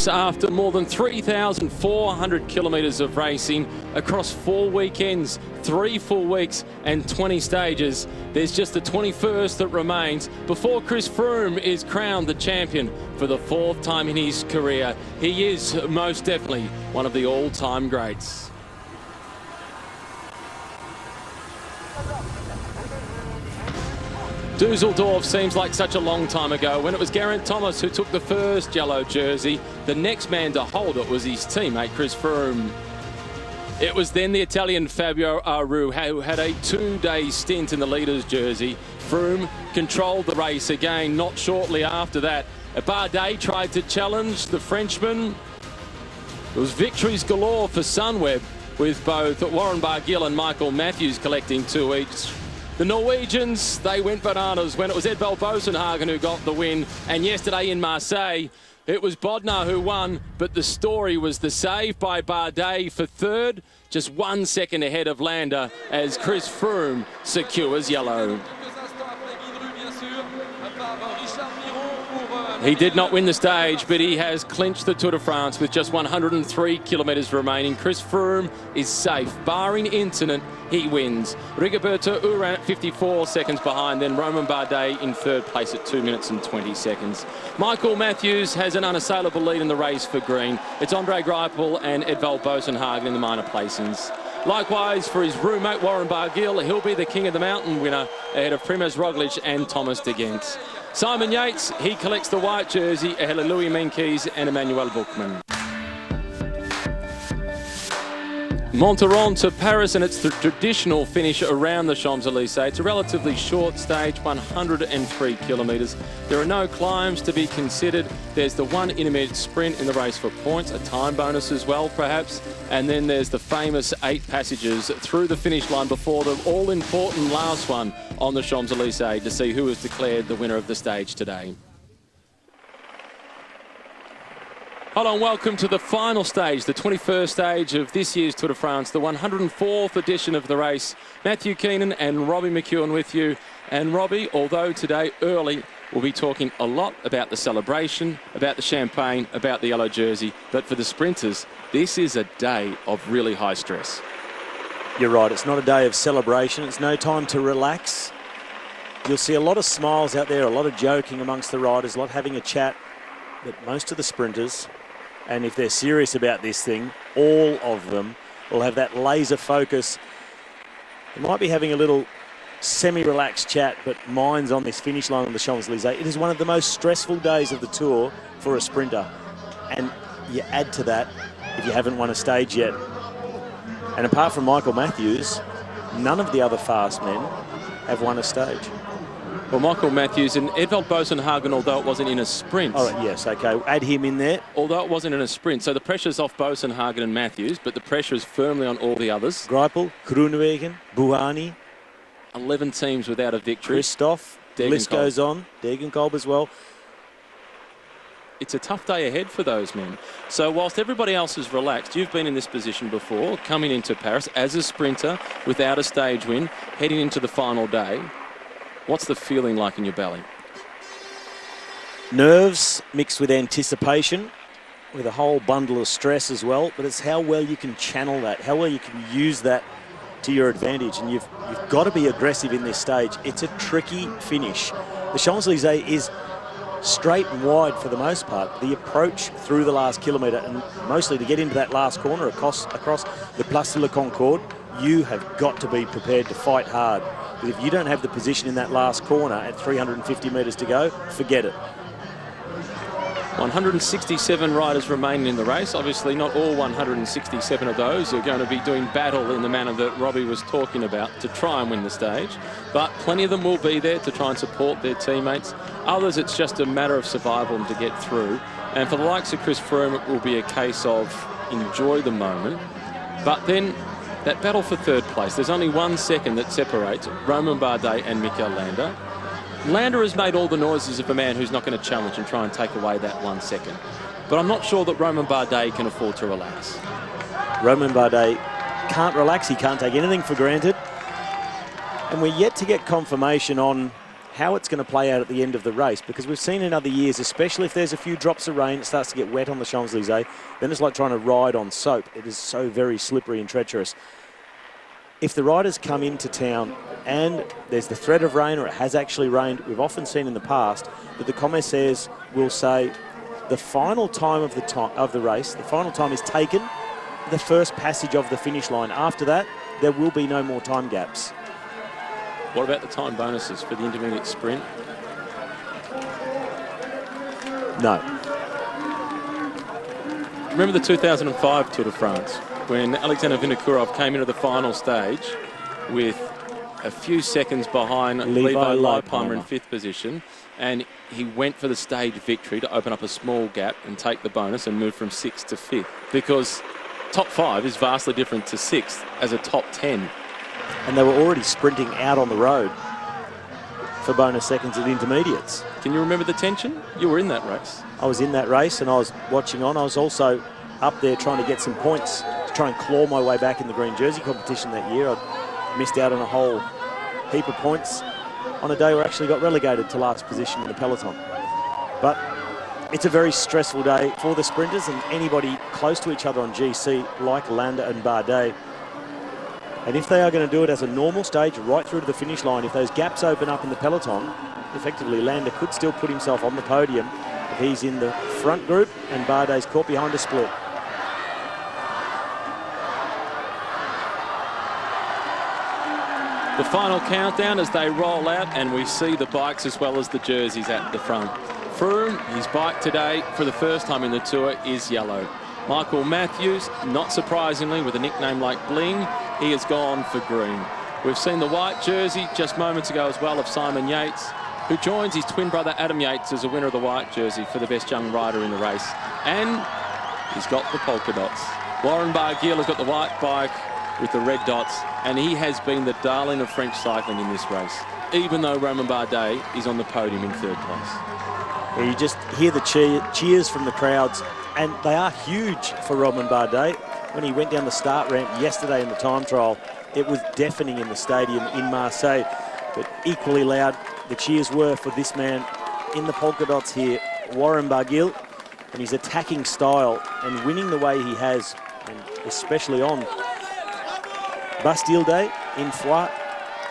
Speaker 1: After more than 3,400 kilometres of racing across 4 weekends, 3 full weeks and 20 stages, there's just the 21st that remains before Chris Froome is crowned the champion for the 4th time in his career. He is most definitely one of the all-time greats. Dusseldorf seems like such a long time ago when it was Geraint Thomas who took the first yellow jersey. The next man to hold it was his teammate Chris Froome. It was then the Italian Fabio Aru who had a 2-day stint in the leader's jersey. Froome controlled the race again not shortly after that. Bardet tried to challenge the Frenchman. It was victories galore for Sunweb, with both Warren Barguil and Michael Matthews collecting 2 each. The Norwegians, they went bananas when it was Edvald Boasson who got the win. And yesterday in Marseille, it was Bodnar who won, but the story was the save by Bardet for third, just 1 second ahead of Landa as Chris Froome secures yellow. He did not win the stage, but he has clinched the Tour de France with just 103 kilometres remaining. Chris Froome is safe. Barring incident, he wins. Rigoberto Urán at 54 seconds behind, then Romain Bardet in third place at 2 minutes and 20 seconds. Michael Matthews has an unassailable lead in the race for Green. It's Andre Greipel and Edvald Boasson in the minor placings. Likewise, for his roommate Warren Barguil, he'll be the King of the Mountain winner ahead of Primož Roglic and Thomas de Gendt. Simon Yates, he collects the white jersey ahead of Louis Meintjes and Emmanuel Buchmann. Monteron to Paris, and it's the traditional finish around the Champs-Élysées. It's a relatively short stage, 103 kilometres. There are no climbs to be considered. There's the one intermediate sprint in the race for points, a time bonus as well, perhaps. And then there's the famous 8 passages through the finish line before the all-important last one on the Champs-Élysées to see who is declared the winner of the stage today. Hello and welcome to the final stage, the 21st stage of this year's Tour de France, the 104th edition of the race. Matthew Keenan and Robbie McEwen with you. And Robbie, although today early, we'll be talking a lot about the celebration, about the champagne, about the yellow jersey. But for the sprinters, this is a day of really high stress.
Speaker 2: You're right, it's not a day of celebration. It's no time to relax. You'll see a lot of smiles out there, a lot of joking amongst the riders, a lot having a chat. But most of the sprinters, and if they're serious about this thing, all of them will have that laser focus. They might be having a little semi-relaxed chat, but minds on this finish line of the Champs-Élysées. It is one of the most stressful days of the Tour for a sprinter. And you add to that if you haven't won a stage yet. And apart from Michael Matthews, none of the other fast men have won a stage.
Speaker 1: Well, Michael Matthews and Edvald Boasson, although it wasn't in a sprint.
Speaker 2: Oh, yes, okay. Add him in there.
Speaker 1: Although it wasn't in a sprint. So the pressure's off Boasson, and Matthews, but the pressure is firmly on all the others.
Speaker 2: Greipel, Groenewegen, Bouhanni.
Speaker 1: 11 teams without a victory.
Speaker 2: Kristoff, list goes on. Degenkolb as well.
Speaker 1: It's a tough day ahead for those men. So whilst everybody else is relaxed, you've been in this position before, coming into Paris as a sprinter without a stage win, heading into the final day. What's the feeling like in your belly?
Speaker 2: Nerves mixed with anticipation, with a whole bundle of stress as well, but it's how well you can channel that, how well you can use that to your advantage, and you've got to be aggressive in this stage. It's a tricky finish. The Champs-Élysées is straight and wide for the most part. The approach through the last kilometre, and mostly to get into that last corner across the Place de la Concorde, you have got to be prepared to fight hard. But if you don't have the position in that last corner at 350 metres to go, forget it.
Speaker 1: 167 riders remaining in the race. Obviously, not all 167 of those are going to be doing battle in the manner that Robbie was talking about to try and win the stage. But plenty of them will be there to try and support their teammates. Others, it's just a matter of survival to get through. And for the likes of Chris Froome, it will be a case of enjoy the moment. But then that battle for third place, there's only 1 second that separates Romain Bardet and Mikel Landa. Landa has made all the noises of a man who's not going to challenge and try and take away that 1 second. But I'm not sure that Romain Bardet can afford to relax.
Speaker 2: Romain Bardet can't relax. He can't take anything for granted. And we're yet to get confirmation on how it's going to play out at the end of the race, because we've seen in other years, especially if there's a few drops of rain, it starts to get wet on the Champs-Élysées, then it's like trying to ride on soap. It is so very slippery and treacherous. If the riders come into town and there's the threat of rain, or it has actually rained, we've often seen in the past that the commissaires will say the final time of the race, the final time is taken the first passage of the finish line. After that, there will be no more time gaps.
Speaker 1: What about the time bonuses for the intermediate sprint?
Speaker 2: No.
Speaker 1: Remember the 2005 Tour de France, when Alexander Vinokourov came into the final stage with a few seconds behind Levi Leipheimer in 5th position, and he went for the stage victory to open up a small gap and take the bonus and move from 6th to 5th, because top 5 is vastly different to 6th as a top 10.
Speaker 2: And they were already sprinting out on the road for bonus seconds at intermediates.
Speaker 1: Can you remember the tension? You were in that race.
Speaker 2: I was in that race and I was watching on. I was also up there trying to get some points to try and claw my way back in the green jersey competition that year. I missed out on a whole heap of points on a day where I actually got relegated to last position in the peloton. But it's a very stressful day for the sprinters and anybody close to each other on GC like Landa and Bardet. And if they are going to do it as a normal stage right through to the finish line, if those gaps open up in the peloton, effectively Landa could still put himself on the podium if he's in the front group and Bardet's caught behind a split.
Speaker 1: The final countdown as they roll out, and we see the bikes as well as the jerseys at the front. Froome, his bike today for the first time in the Tour is yellow. Michael Matthews, not surprisingly, with a nickname like Bling, he has gone for green. We've seen the white jersey just moments ago as well of Simon Yates, who joins his twin brother Adam Yates as a winner of the white jersey for the best young rider in the race. And he's got the polka dots. Warren Barguil has got the white bike with the red dots, and he has been the darling of French cycling in this race, even though Romain Bardet is on the podium in 3rd place.
Speaker 2: Yeah, you just hear the cheers from the crowds, and they are huge for Romain Bardet. When he went down the start ramp yesterday in the time trial, it was deafening in the stadium in Marseille, but equally loud the cheers were for this man in the polka dots here, Warren Barguil, and his attacking style and winning the way he has, and especially on Bastille Day in Foix,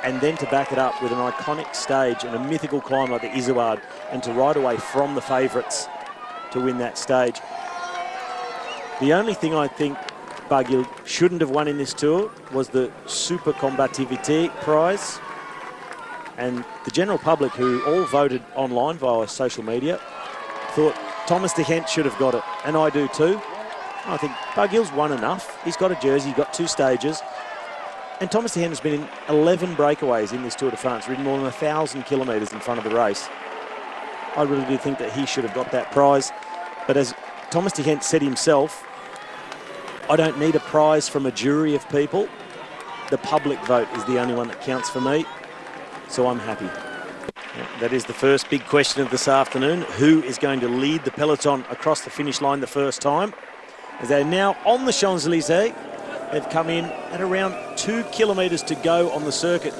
Speaker 2: and then to back it up with an iconic stage and a mythical climb like the Izoard, and to ride away from the favourites to win that stage. The only thing I think Barguil shouldn't have won in this Tour was the Super Combativité prize. And the general public, who all voted online via social media, thought Thomas de Gendt should have got it, and I do too. I think Barguil's won enough. He's got a jersey, got 2 stages. And Thomas de Gendt has been in 11 breakaways in this Tour de France, ridden more than 1,000 kilometres in front of the race. I really do think that he should have got that prize. But as Thomas de Gendt said himself, I don't need a prize from a jury of people. The public vote is the only one that counts for me, so I'm happy. Yeah. That is the first big question of this afternoon. Who is going to lead the peloton across the finish line the first time? As they're now on the Champs-Elysees, they've come in at around 2 kilometres to go on the circuit.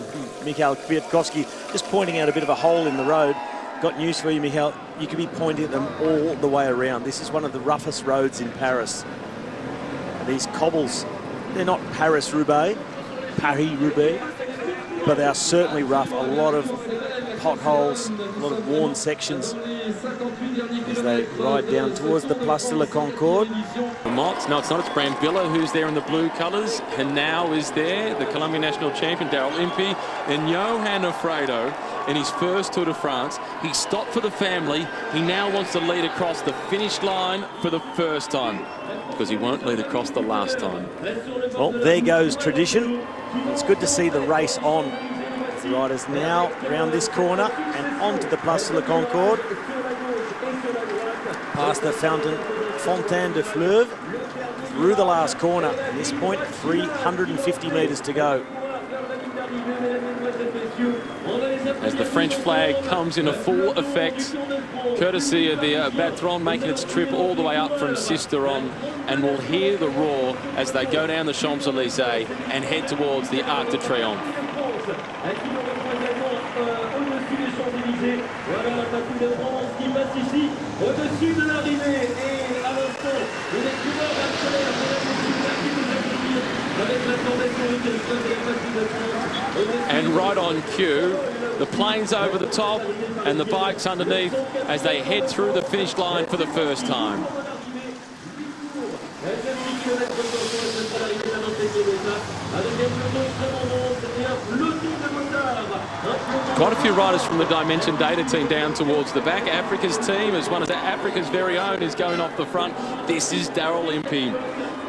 Speaker 2: Mikhail Kwiatkowski just pointing out a bit of a hole in the road. Got news for you, Mikhail. You could be pointing at them all the way around. This is one of the roughest roads in Paris. These cobbles, they're not Paris-Roubaix, but they are certainly rough. A lot of potholes, a lot of worn sections as they ride down towards the Place de la Concorde.
Speaker 1: No, it's not. It's Brambilla who's there in the blue colours. Henao is there, the Colombian national champion, Daryl Impey, and Johan Alfredo in his first Tour de France. He stopped for the family. He now wants to lead across the finish line for the first time, because he won't lead across the last time.
Speaker 2: Well, there goes tradition. It's good to see the race on. The riders now around this corner and onto the Place de la Concorde, past the Fontaine de Fleuve, through the last corner. At this point, 350 metres to go.
Speaker 1: As the French flag comes in a full effect, courtesy of the Batron, making its trip all the way up from Sisteron, and we'll hear the roar as they go down the Champs-Elysees and head towards the Arc de Triomphe. And right on cue, the planes over the top and the bikes underneath as they head through the finish line for the first time. Quite a few riders from the Dimension Data team down towards the back. Africa's team, as one of Africa's very own, is going off the front. This is Daryl Impey.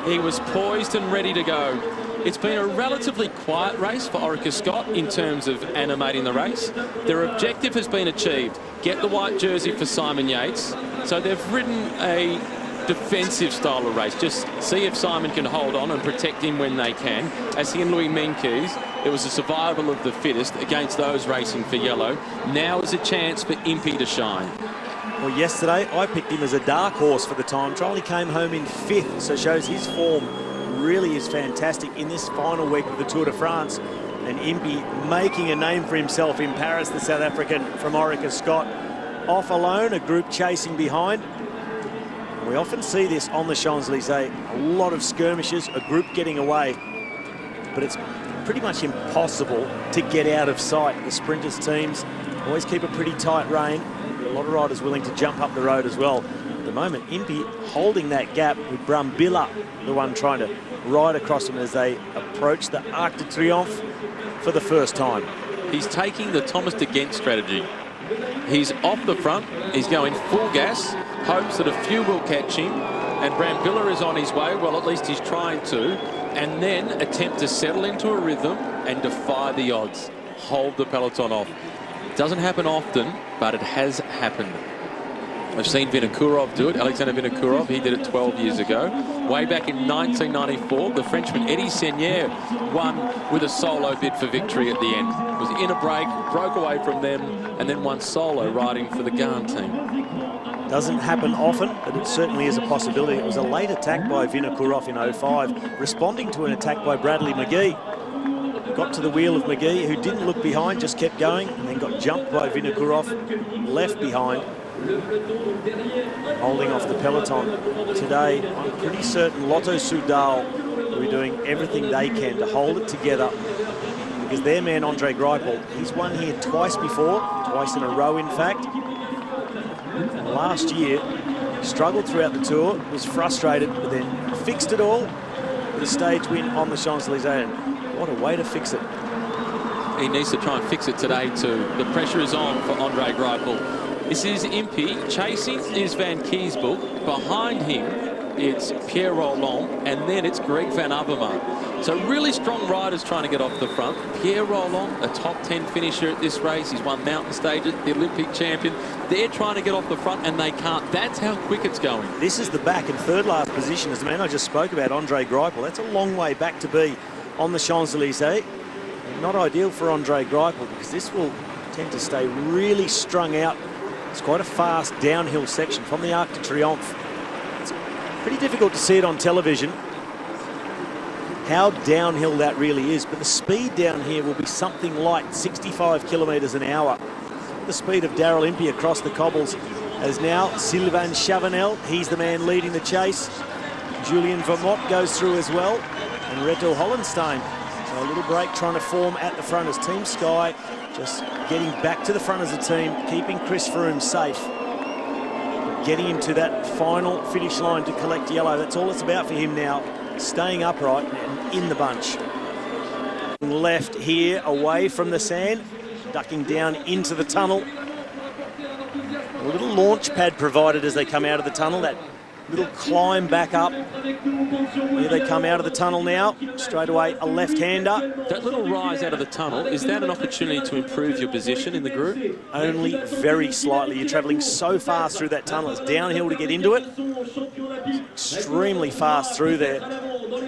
Speaker 1: He was poised and ready to go. It's been a relatively quiet race for Orica Scott in terms of animating the race. Their objective has been achieved. Get the white jersey for Simon Yates. So they've ridden a defensive style of race. Just see if Simon can hold on and protect him when they can. As he and Louis Meintjes, it was a survival of the fittest against those racing for yellow. Now is a chance for Impey to shine.
Speaker 2: Well, yesterday I picked him as a dark horse for the time trial. He came home in 5th, so shows his form really is fantastic in this final week of the Tour de France. And Impey making a name for himself in Paris, the South African from Orica Scott. Off alone, a group chasing behind. We often see this on the Champs-Elysees, a lot of skirmishes, a group getting away, but it's pretty much impossible to get out of sight. The sprinters teams always keep a pretty tight rein. A lot of riders willing to jump up the road as well. At the moment, Impey holding that gap with Brambilla, the one trying to ride across them as they approach the Arc de Triomphe for the first time.
Speaker 1: He's taking the Thomas de Gent strategy. He's off the front, he's going full gas, hopes that a few will catch him, and Brambilla is on his way, well, at least he's trying to, and then attempt to settle into a rhythm and defy the odds, hold the peloton off. It doesn't happen often, but it has happened. I've seen Vinokourov do it, Alexander Vinokourov. He did it 12 years ago. Way back in 1994, the Frenchman Eddie Senier won with a solo bid for victory at the end. Was in a break, broke away from them, and then won solo riding for the Garn team.
Speaker 2: Doesn't happen often, but it certainly is a possibility. It was a late attack by Vinokourov in 05, responding to an attack by Bradley McGee. Got to the wheel of McGee, who didn't look behind, just kept going, and then got jumped by Vinokourov, left behind, holding off the peloton. Today, I'm pretty certain Lotto Soudal will be doing everything they can to hold it together, because their man, Andre Greipel, he's won here twice before, twice in a row, in fact. And last year, struggled throughout the Tour, was frustrated, but then fixed it all with a stage win on the Champs-Elysees. What a way to fix it.
Speaker 1: He needs to try and fix it today too. The pressure is on for Andre Greipel. This is Impey. Chasing is Van Kiesbroek. Behind him, it's Pierre Rolland, and then it's Greg Van Avermaet. So really strong riders trying to get off the front. Pierre Rolland, a top 10 finisher at this race. He's won mountain stages, the Olympic champion. They're trying to get off the front and they can't. That's how quick it's going.
Speaker 2: This is the back and third last position as the man I just spoke about, Andre Greipel. That's a long way back to be on the Champs-Elysees. Not ideal for Andre Greipel, because this will
Speaker 5: tend to stay really strung out. It's quite a fast downhill section from the Arc de Triomphe. It's pretty difficult to see it on television, how downhill that really is, but the speed down here will be something like 65 kilometres an hour. The speed of Daryl Impey across the cobbles, as now Sylvain Chavanel, he's the man leading the chase. Julien Vermont goes through as well, and Reto Hollenstein. So a little break trying to form at the front as Team Sky just getting back to the front as a team, keeping Chris Froome safe, getting him to that final finish line to collect yellow. That's all it's about for him now, staying upright and in the bunch. Left here, away from the sand, ducking down into the tunnel. A little launch pad provided as they come out of the tunnel, that little climb back up. Here they come out of the tunnel now. Straight away, a left-hander.
Speaker 1: That little rise out of the tunnel, is that an opportunity to improve your position in the group?
Speaker 5: Only very slightly. You're travelling so fast through that tunnel. It's downhill to get into it. Extremely fast through there.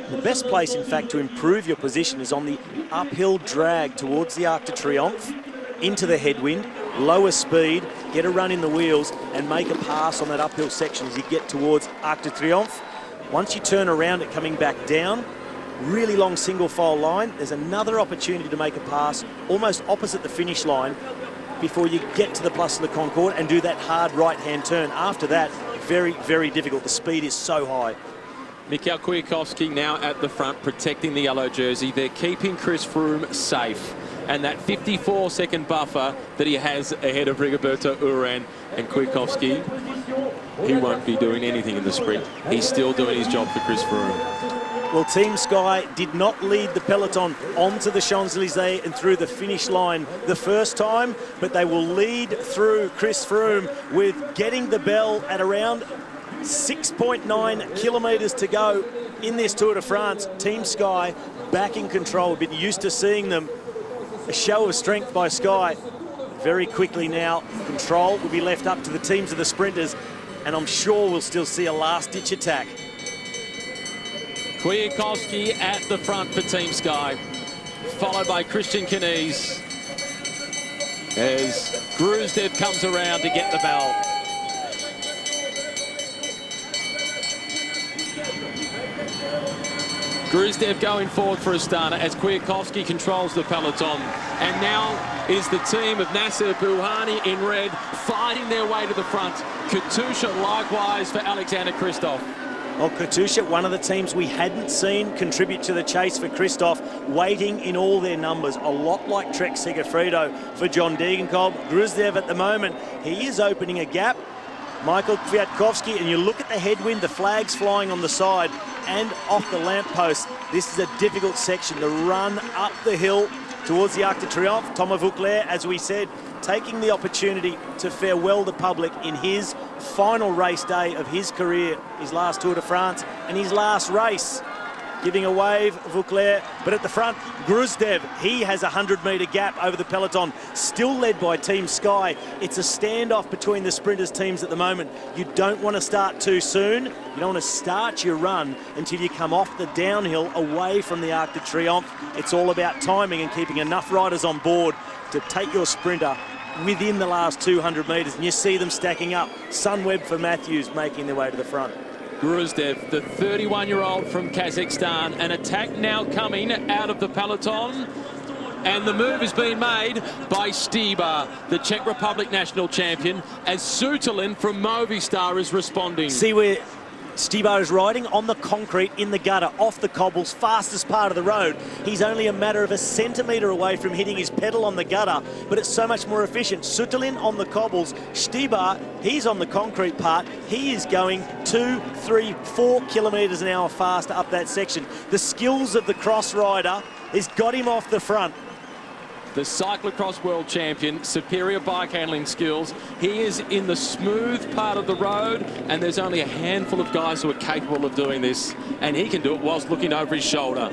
Speaker 5: The best place, in fact, to improve your position is on the uphill drag towards the Arc de Triomphe, into the headwind, lower speed, get a run in the wheels and make a pass on that uphill section as you get towards Arc de Triomphe. Once you turn around it coming back down, really long single file line, there's another opportunity to make a pass almost opposite the finish line before you get to the Place de la Concorde and do that hard right-hand turn. After that, very, very difficult. The speed is so high.
Speaker 1: Mikhail Kwiatkowski now at the front, protecting the yellow jersey. They're keeping Chris Froome safe. And that 54-second buffer that he has ahead of Rigoberto Urán and Kwiatkowski, he won't be doing anything in the sprint. He's still doing his job for Chris Froome.
Speaker 5: Well, Team Sky did not lead the peloton onto the Champs-Élysées and through the finish line the first time, but they will lead through Chris Froome with getting the bell at around 6.9 kilometres to go in this Tour de France. Team Sky back in control. Been used to seeing them. A show of strength by Sky. Very quickly now, control will be left up to the teams of the sprinters, and I'm sure we'll still see a last-ditch attack.
Speaker 4: Kwiatkowski at the front for Team Sky, followed by Christian Knies as Gruzdev comes around to get the bell. Gruzdev going forward for Astana as Kwiatkowski controls the peloton. And now is the team of Nacer Bouhanni in red fighting their way to the front. Katusha likewise for Alexander Kristoff.
Speaker 5: Well, Katusha, one of the teams we hadn't seen contribute to the chase for Kristoff, waiting in all their numbers, a lot like Trek Segafredo for John Degenkolb. Gruzdev at the moment, he is opening a gap. Michael Kwiatkowski, and you look at the headwind, the flags flying on the side and off the lamppost. This is a difficult section, the run up the hill towards the Arc de Triomphe. Thomas Voeckler, as we said, taking the opportunity to farewell the public in his final race day of his career, his last Tour de France and his last race. Giving a wave, Voeckler, but at the front, Gruzdev, he has a 100-metre gap over the peloton, still led by Team Sky. It's a standoff between the sprinters' teams at the moment. You don't want to start too soon. You don't want to start your run until you come off the downhill away from the Arc de Triomphe. It's all about timing and keeping enough riders on board to take your sprinter within the last 200 metres, and you see them stacking up. Sunweb for Matthews making their way to the front.
Speaker 4: Gruzdev, the 31-year-old from Kazakhstan. An attack now coming out of the peloton. And the move is being made by Stybar, the Czech Republic national champion, as Suterlin from Movistar is responding.
Speaker 5: See where Stybar is riding on the concrete in the gutter, off the cobbles, fastest part of the road. He's only a matter of a centimetre away from hitting his pedal on the gutter, but it's so much more efficient. Suterlin on the cobbles, Stybar, he's on the concrete part. He is going 2, 3, 4 kilometres an hour faster up that section. The skills of the cross rider has got him off the front.
Speaker 4: The cyclocross world champion, superior bike handling skills. He is in the smooth part of the road, and there's only a handful of guys who are capable of doing this, and he can do it whilst looking over his shoulder.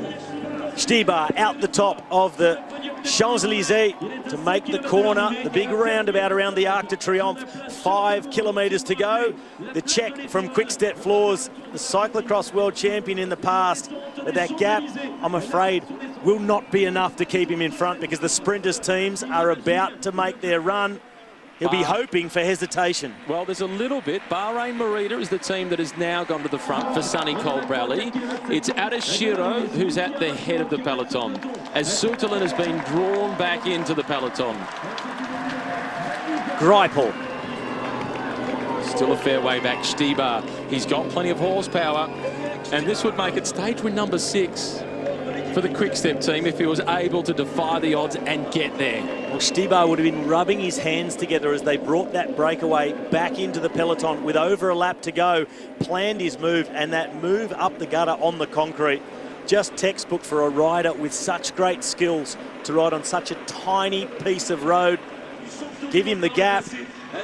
Speaker 5: Stybar out the top of the Champs-Élysées to make the corner, the big roundabout around the Arc de Triomphe. 5 kilometres to go. The Czech from Quick-Step Floors, the cyclocross world champion in the past. But that gap, I'm afraid, will not be enough to keep him in front because the sprinters teams are about to make their run. He'll be hoping for hesitation.
Speaker 1: Well, there's a little bit. Bahrain Merida is the team that has now gone to the front for Sonny Colbrelli. It's Adeshiro who's at the head of the peloton, as Sütterlin has been drawn back into the peloton.
Speaker 5: Greipel.
Speaker 1: Still a fair way back, Stybar. He's got plenty of horsepower, and this would make it stage win number 6 for the Quick-Step team if he was able to defy the odds and get there.
Speaker 5: Well, Stybar would have been rubbing his hands together as they brought that breakaway back into the peloton with over a lap to go, planned his move, and that move up the gutter on the concrete. Just textbook for a rider with such great skills to ride on such a tiny piece of road. Give him the gap.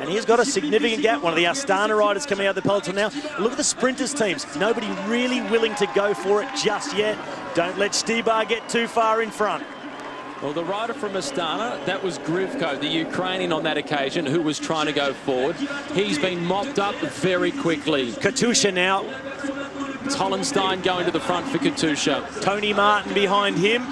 Speaker 5: And he's got a significant gap. One of the Astana riders coming out of the peloton now. Look at the sprinters teams. Nobody really willing to go for it just yet. Don't let Stybar get too far in front.
Speaker 1: Well, the rider from Astana, that was Grivko, the Ukrainian on that occasion, who was trying to go forward. He's been mopped up very quickly.
Speaker 5: Katusha now.
Speaker 1: It's Hollenstein going to the front for Katusha.
Speaker 5: Tony Martin behind him.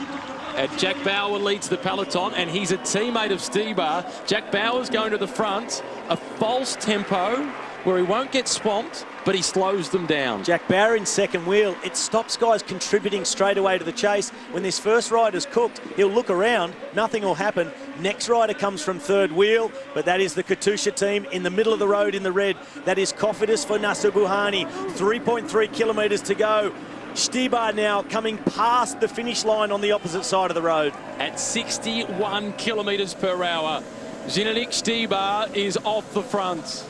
Speaker 1: Jack Bauer leads the peloton, and he's a teammate of Stybar. Jack Bauer's going to the front. A false tempo where he won't get swamped, but he slows them down.
Speaker 5: Jack Bauer in second wheel. It stops guys contributing straight away to the chase. When this first rider's cooked, he'll look around. Nothing will happen. Next rider comes from third wheel, but that is the Katusha team in the middle of the road in the red. That is Cofidis for Nacer Bouhanni. 3.3 kilometres to go. Stybar now coming past the finish line on the opposite side of the road.
Speaker 1: At 61 kilometres per hour, Zdeněk Stybar is off the front.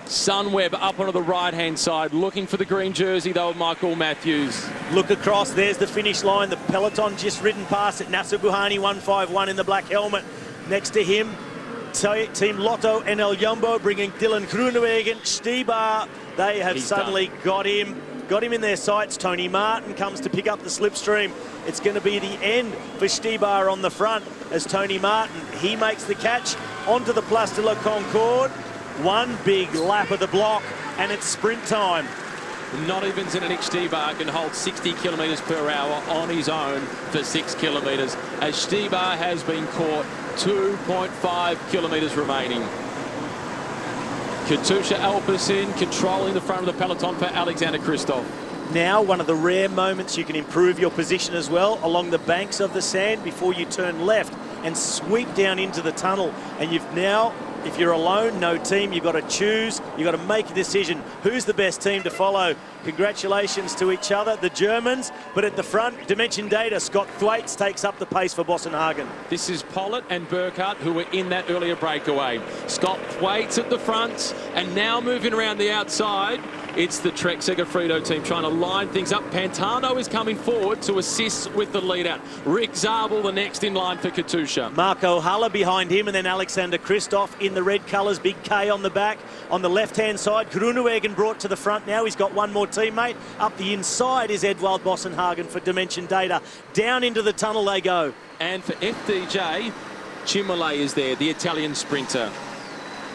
Speaker 1: Sunweb up onto the right-hand side, looking for the green jersey, though, Michael Matthews.
Speaker 5: Look across, there's the finish line. The peloton just ridden past it. Nacer Bouhanni 151 in the black helmet. Next to him, Team Lotto and El Jumbo bringing Dylan Groenewegen. Stybar, they have suddenly got him in their sights. Tony Martin comes to pick up the slipstream. It's going to be the end for Stybar on the front as Tony Martin, he makes the catch onto the Place de la Concorde. One big lap of the block and it's sprint time.
Speaker 1: Not even Zdeněk Stybar can hold 60 kilometres per hour on his own for 6 kilometres, as Stybar has been caught. 2.5 kilometres remaining. Katusha Alpecin controlling the front of the peloton for Alexander Kristoff.
Speaker 5: Now one of the rare moments you can improve your position as well along the banks of the sand before you turn left and sweep down into the tunnel. And you've now, if you're alone, no team, you've got to choose, you've got to make a decision. Who's the best team to follow? Congratulations to each other, the Germans, but at the front, Dimension Data, Scott Thwaites takes up the pace for Bossenhagen.
Speaker 1: This is Pollitt and Burkhardt who were in that earlier breakaway. Scott Thwaites at the front, and now moving around the outside, it's the Trek Segafredo team trying to line things up. Pantano is coming forward to assist with the lead out. Rick Zabel the next in line for Katusha.
Speaker 5: Marco Haller behind him, and then Alexander Kristoff in the red colours, big K on the back. On the left-hand side, Groenewegen brought to the front now. He's got one more teammate. Up the inside is Edvald Bossenhagen for Dimension Data. Down into the tunnel they go.
Speaker 1: And for FDJ, Cimolai is there, the Italian sprinter.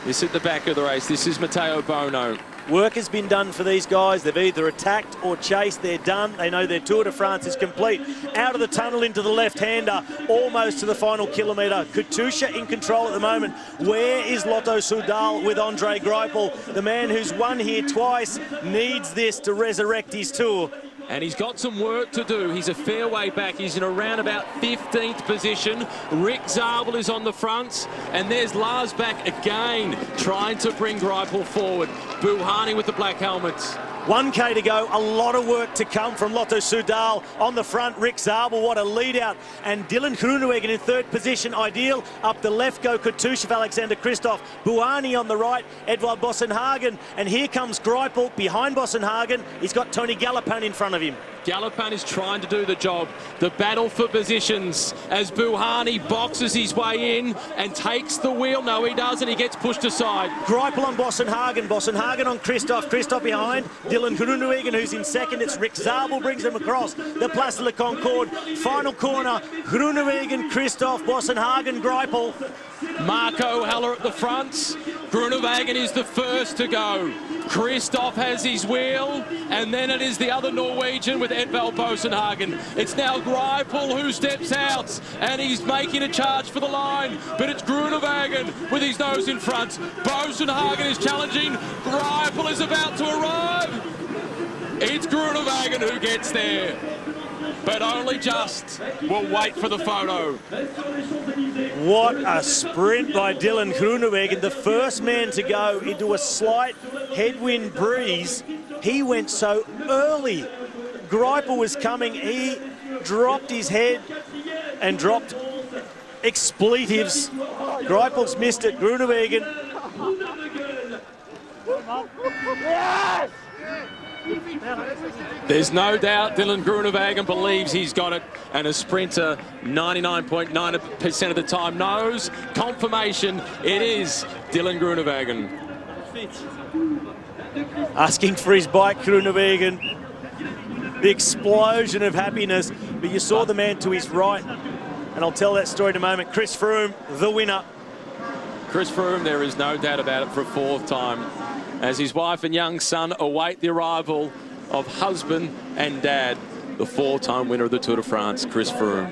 Speaker 1: This at the back of the race. This is Matteo Bono.
Speaker 5: Work has been done for these guys. They've either attacked or chased. They're done. They know their Tour de France is complete. Out of the tunnel into the left-hander, almost to the final kilometre. Katusha in control at the moment. Where is Lotto Soudal with Andre Greipel? The man who's won here twice needs this to resurrect his Tour.
Speaker 1: And he's got some work to do. He's a fair way back. He's in around about 15th position. Rick Zabel is on the front. And there's Lars back again, trying to bring Greipel forward. Bouhanni with the black helmets.
Speaker 5: 1K to go, a lot of work to come from Lotto Soudal on the front. Rick Zabel, what a lead out. And Dylan Groenewegen in third position, ideal. Up the left go Katusha, Alexander Kristoff. Bouhanni on the right, Edvald Bossenhagen. And here comes Greipel behind Bossenhagen. He's got Tony Gallopin in front of him.
Speaker 4: Galopin is trying to do the job. The battle for positions as Bouhanni boxes his way in and takes the wheel. No, he doesn't. He gets pushed aside.
Speaker 5: Greipel on Bossenhagen. Bossenhagen on Christoph. Christoph behind Dylan Groenewegen, who's in second. It's Rick Zabel brings him across the Place de la Concorde. Final corner. Groenewegen, Christoph, Bossenhagen, Greipel.
Speaker 4: Marco Haller at the front. Groenewegen is the first to go. Christoph has his wheel, and then it is the other Norwegian with Edvald Boasson-Hagen. It's now Greipel who steps out, and he's making a charge for the line, but it's Groenewegen with his nose in front. Boasson-Hagen is challenging. Greipel is about to arrive. It's Groenewegen who gets there, but only just. We'll wait for the photo.
Speaker 5: What a sprint by Dylan Groenewegen, the first man to go into a slight headwind breeze. He went so early. Greipel was coming, he dropped his head and dropped expletives. Greipel's missed it, Groenewegen.
Speaker 3: Yes!
Speaker 4: There's no doubt Dylan Groenewegen believes he's got it, and a sprinter 99.9% of the time knows. Confirmation, it is Dylan Groenewegen.
Speaker 5: Asking for his bike, Groenewegen. The explosion of happiness, but you saw the man to his right, and I'll tell that story in a moment. Chris Froome, the winner.
Speaker 4: Chris Froome, there is no doubt about it, for a fourth time, as his wife and young son await the arrival of husband and dad, the four-time winner of the Tour de France, Chris Froome.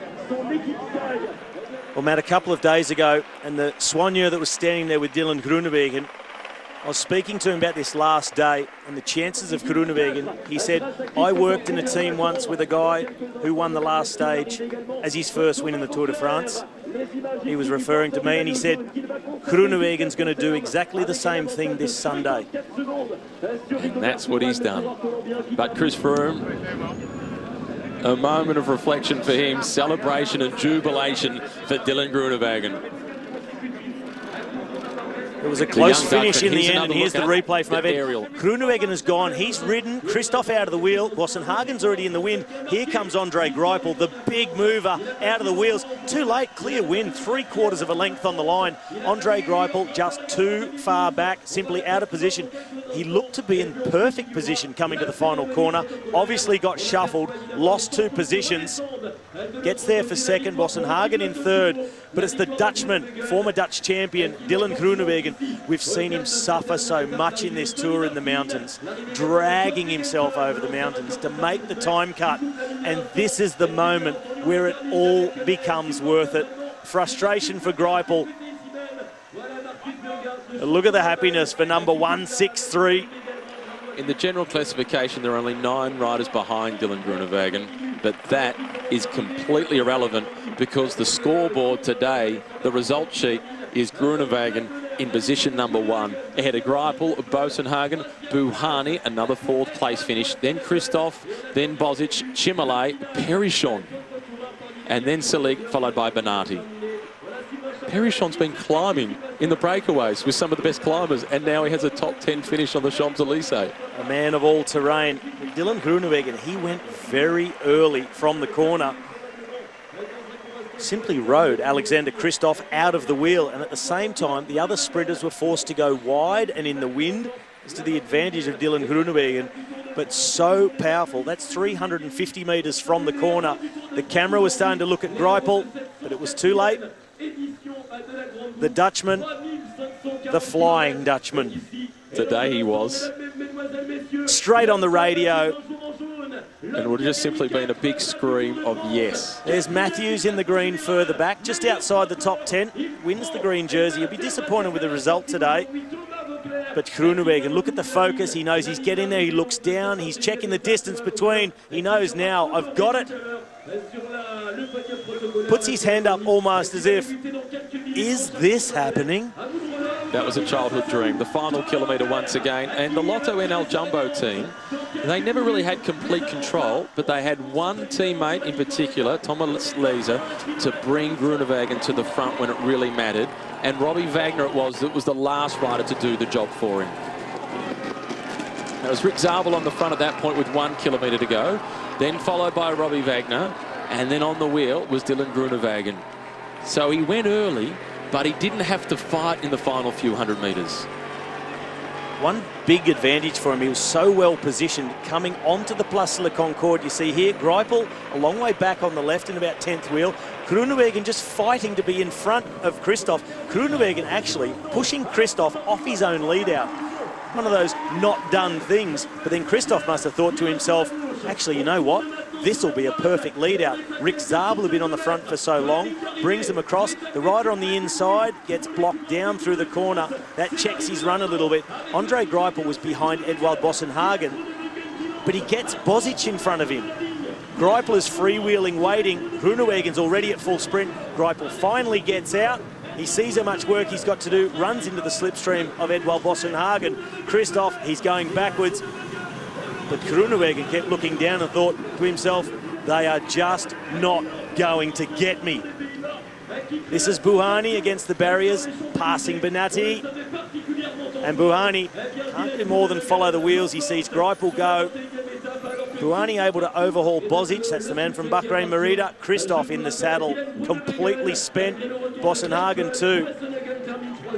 Speaker 5: Well, Matt, a couple of days ago, and the soigneur that was standing there with Dylan Groenewegen, I was speaking to him about this last day and the chances of Groenewegen. He said, I worked in a team once with a guy who won the last stage as his first win in the Tour de France. He was referring to me, and he said, Groenewegen's going to do exactly the same thing this Sunday.
Speaker 4: And that's what he's done. But Chris Froome, a moment of reflection for him, celebration and jubilation for Dylan Groenewegen.
Speaker 5: It was a close finish
Speaker 4: Dutchman.
Speaker 5: in the end, and here's the replay from
Speaker 4: Aerial.
Speaker 5: overhead. Groenewegen has gone. He's ridden. Christoph out of the wheel. Bossenhagen's already in the wind. Here comes Andre Greipel, the big mover, out of the wheels. Too late, clear wind, 3/4 of a length on the line. Andre Greipel just too far back, simply out of position. He looked to be in perfect position coming to the final corner. Obviously got shuffled, lost 2 positions. Gets there for second, Bossenhagen in third. But it's the Dutchman, former Dutch champion, Dylan Groenewegen. We've seen him suffer so much in this tour in the mountains, dragging himself over the mountains to make the time cut. And this is the moment where it all becomes worth it. Frustration for Greipel. Look at the happiness for number 163.
Speaker 4: In the general classification, there are only 9 riders behind Dylan Groenewegen, but that is completely irrelevant because the scoreboard today, the result sheet, is Groenewegen in position number 1. Ahead of Greipel, Boasson-Hagen, Bouhanni, another 4th place finish, then Christoph, then Bozic, Chimale, Perichon, and then Selig, followed by Bernati. Perichon's been climbing in the breakaways with some of the best climbers, and now he has a top 10 finish on the Champs-Élysées.
Speaker 5: A man of all terrain. Dylan Groenewegen, he went very early from the corner. Simply rode Alexander Christoph out of the wheel, and at the same time, the other sprinters were forced to go wide and in the wind. It's to the advantage of Dylan Groenewegen, but so powerful. That's 350 metres from the corner. The camera was starting to look at Greipel, but it was too late. The Dutchman, the Flying Dutchman.
Speaker 4: Today he was.
Speaker 5: Straight on the radio.
Speaker 4: And it would have just simply been a big scream of yes.
Speaker 5: There's Matthews in the green further back, just outside the top 10. Wins the green jersey. He'll be disappointed with the result today. But Groenewegen, look at the focus. He knows he's getting there. He looks down. He's checking the distance between. He knows now, I've got it. Puts his hand up almost as if, is this happening?
Speaker 4: That was a childhood dream. The final kilometre once again. And the Lotto NL Jumbo team, they never really had complete control, but they had one teammate in particular, Thomas Leser, to bring Groenewegen to the front when it really mattered. And Robbie Wagner it was that was the last rider to do the job for him. That was Rick Zabel on the front at that point with 1 kilometre to go.
Speaker 1: then followed by Robbie Wagner, and then on the wheel was Dylan Groenewegen. So he went early, but he didn't have to fight in the final few hundred metres.
Speaker 5: One big advantage for him, he was so well positioned coming onto the Place de la Concorde. You see here, Greipel a long way back on the left in about 10th wheel. Groenewegen just fighting to be in front of Kristoff. Groenewegen actually pushing Kristoff off his own lead out. One of those not done things, but then Kristoff must have thought to himself, actually, you know what? This will be a perfect lead out. Rick Zabel had been on the front for so long, brings him across. The rider on the inside gets blocked down through the corner. That checks his run a little bit. Andre Greipel was behind Edwald Bosenhagen, but he gets Bozic in front of him. Greipel is freewheeling, waiting. Groenewegen's already at full sprint. Greipel finally gets out. He sees how much work he's got to do, runs into the slipstream of Edwald Bosenhagen. Kristoff, he's going backwards. But Groenewegen kept looking down and thought to himself, they are just not going to get me. This is Bouhanni against the barriers, passing Benatti. And Bouhanni can't do more than follow the wheels. He sees Greipel go. Bouhanni able to overhaul Bozic, that's the man from Bahrain Merida. Kristoff in the saddle, completely spent. Bosenhagen too.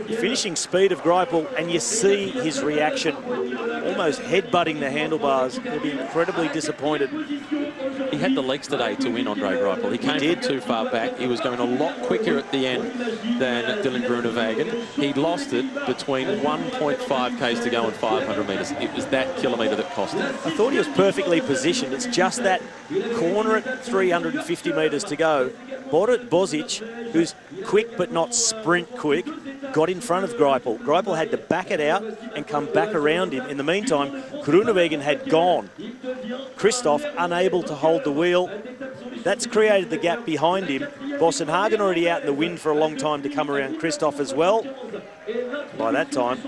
Speaker 5: The finishing speed of Greipel, and you see his reaction, almost headbutting the handlebars. He'll be incredibly disappointed.
Speaker 1: He had the legs today to win, Andre Greipel. He came from too far back. He was going a lot quicker at the end than Dylan Groenewegen. He lost it between 1.5 k's to go and 500 metres. It was that kilometre that cost him.
Speaker 5: I thought he was perfectly positioned. It's just that corner at 350 metres to go. Borut Bozic, who's quick but not sprint quick, got in front of Greipel. Greipel had to back it out and come back around him. In the meantime, Groenewegen had gone. Kristoff unable to hold the wheel. That's created the gap behind him. Bosenhagen already out in the wind for a long time to come around Kristoff as well. By that time,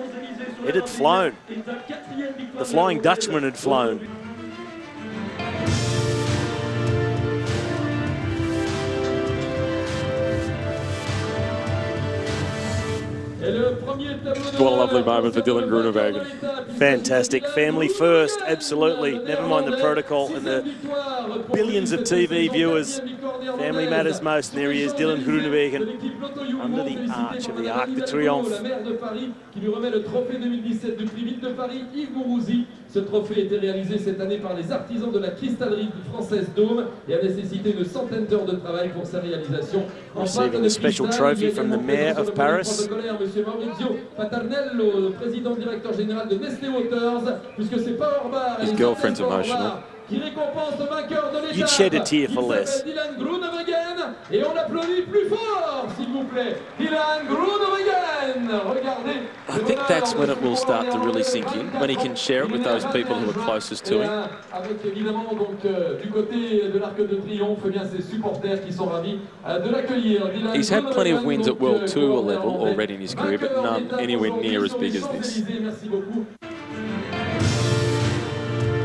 Speaker 5: it had flown. The Flying Dutchman had flown.
Speaker 1: What a lovely moment for Dylan Groenewegen.
Speaker 5: Fantastic. Family first, absolutely. Never mind the protocol and the billions of TV viewers. Family matters most. And there he is, Dylan Groenewegen, under the arch of the Arc de Triomphe.
Speaker 6: Ce trophée a été réalisé cette année par les artisans de la cristallerie française Dôme et a nécessité une centaine d'heures de travail pour sa réalisation.
Speaker 5: Receiving the special trophy from the mayor of Paris.
Speaker 6: Monsieur Maurizio Patarnello, président directeur général de Nestlé Waters, puisque c'est Power Bar.
Speaker 1: His girlfriend's emotional.
Speaker 6: Qui récompense le vainqueur de l'étape.
Speaker 5: You'd shed a tear for less.
Speaker 6: Dylan Groenewegen, et on l'applaudit plus fort, s'il vous plaît. Dylan Groenewegen, regardez.
Speaker 1: I think that's when it will start to really sink in, when he can share it with those people who are closest to him.
Speaker 6: Avec évidemment donc du côté de l'Arc de Triomphe, eh bien ses supporters qui sont ravis de l'accueillir.
Speaker 1: He's had plenty of wins at World Tour level already in his career, but none anywhere near as big as this.
Speaker 6: Merci beaucoup.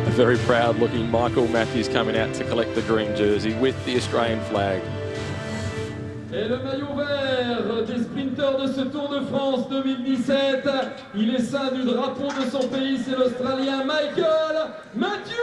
Speaker 1: A very proud-looking Michael Matthews coming out to collect the green jersey with the Australian flag.
Speaker 6: Et le maillot vert des sprinteurs de ce Tour de France 2017, il est ceint du drapeau de son pays, c'est l'Australien Michael Matthews.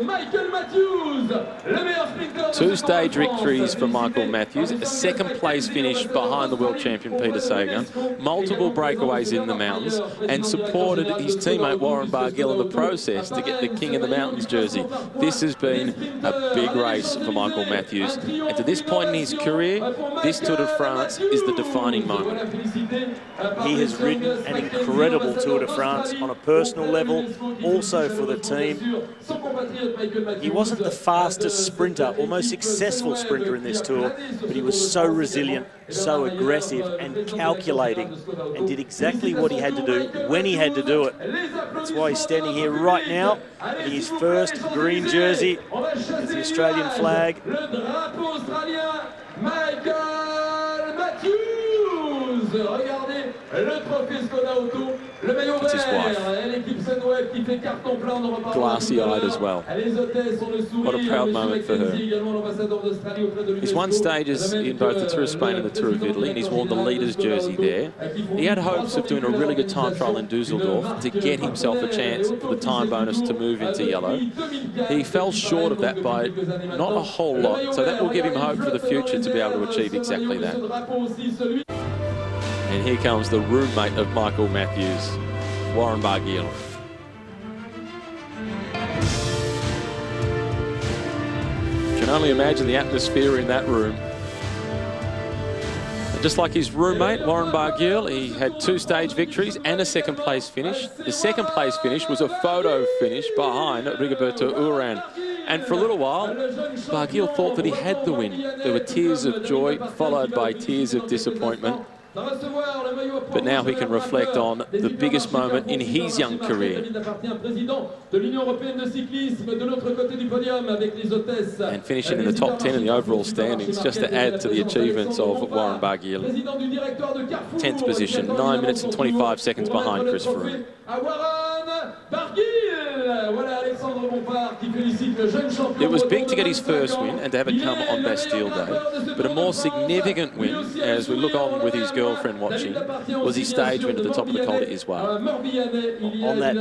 Speaker 6: Michael Matthews, le meilleur sprinter.
Speaker 1: Two-stage victories for Michael Matthews, a second-place finish behind the world champion Peter Sagan, multiple breakaways in the mountains, and supported his teammate Warren Barguil in the process to get the King of the Mountains jersey. This has been a big race for Michael Matthews, and to this point in his career, this Tour de France is the defining moment.
Speaker 5: He has ridden an incredible Tour de France on a personal level, also for the team. He wasn't the fastest sprinter or most successful sprinter in this Tour, but he was so resilient, so aggressive and calculating, and did exactly what he had to do when he had to do it. That's why he's standing here right now in his first green jersey as the Australian flag.
Speaker 6: Michael Matthews, regardez le trophée Skoda Auto Le maillot
Speaker 1: It's his
Speaker 6: vert,
Speaker 1: wife.
Speaker 6: l'équipe Sunweb qui fait carton plein, on en reparlera
Speaker 1: Glassy-eyed as well.
Speaker 6: Les hôtesses ont le sourire.
Speaker 1: What a proud moment for her.
Speaker 6: Également l'ambassadeur d'Australie auprès de
Speaker 1: He's won stages in both the Tour of Spain and the Tour of Italy, and he's worn the leader's jersey there. He had hopes of doing a really good time trial in Dusseldorf to get himself a chance for the time bonus to move into yellow. He fell short of that by not a whole lot, so that will give him hope for the future to be able to achieve exactly that. And here comes the roommate of Michael Matthews, Warren Barguil. Can only imagine the atmosphere in that room. And just like his roommate, Warren Barguil, he had 2 stage victories and a second place finish. The second place finish was a photo finish behind Rigoberto Urán. And for a little while, Barguil thought that he had the win. There were tears of joy followed by tears of disappointment. But now he can reflect on the biggest moment in his young career. And finishing in the top 10 in the overall standings, just to add to the achievements of Warren Barguil. 10th position, 9 minutes and 25 seconds behind Chris Froome. It was big to get his first win and to have it come on Bastille Day, but a more significant win, as we look on with his girlfriend watching, was his stage win at the top of the Col d'Izoire.
Speaker 5: On that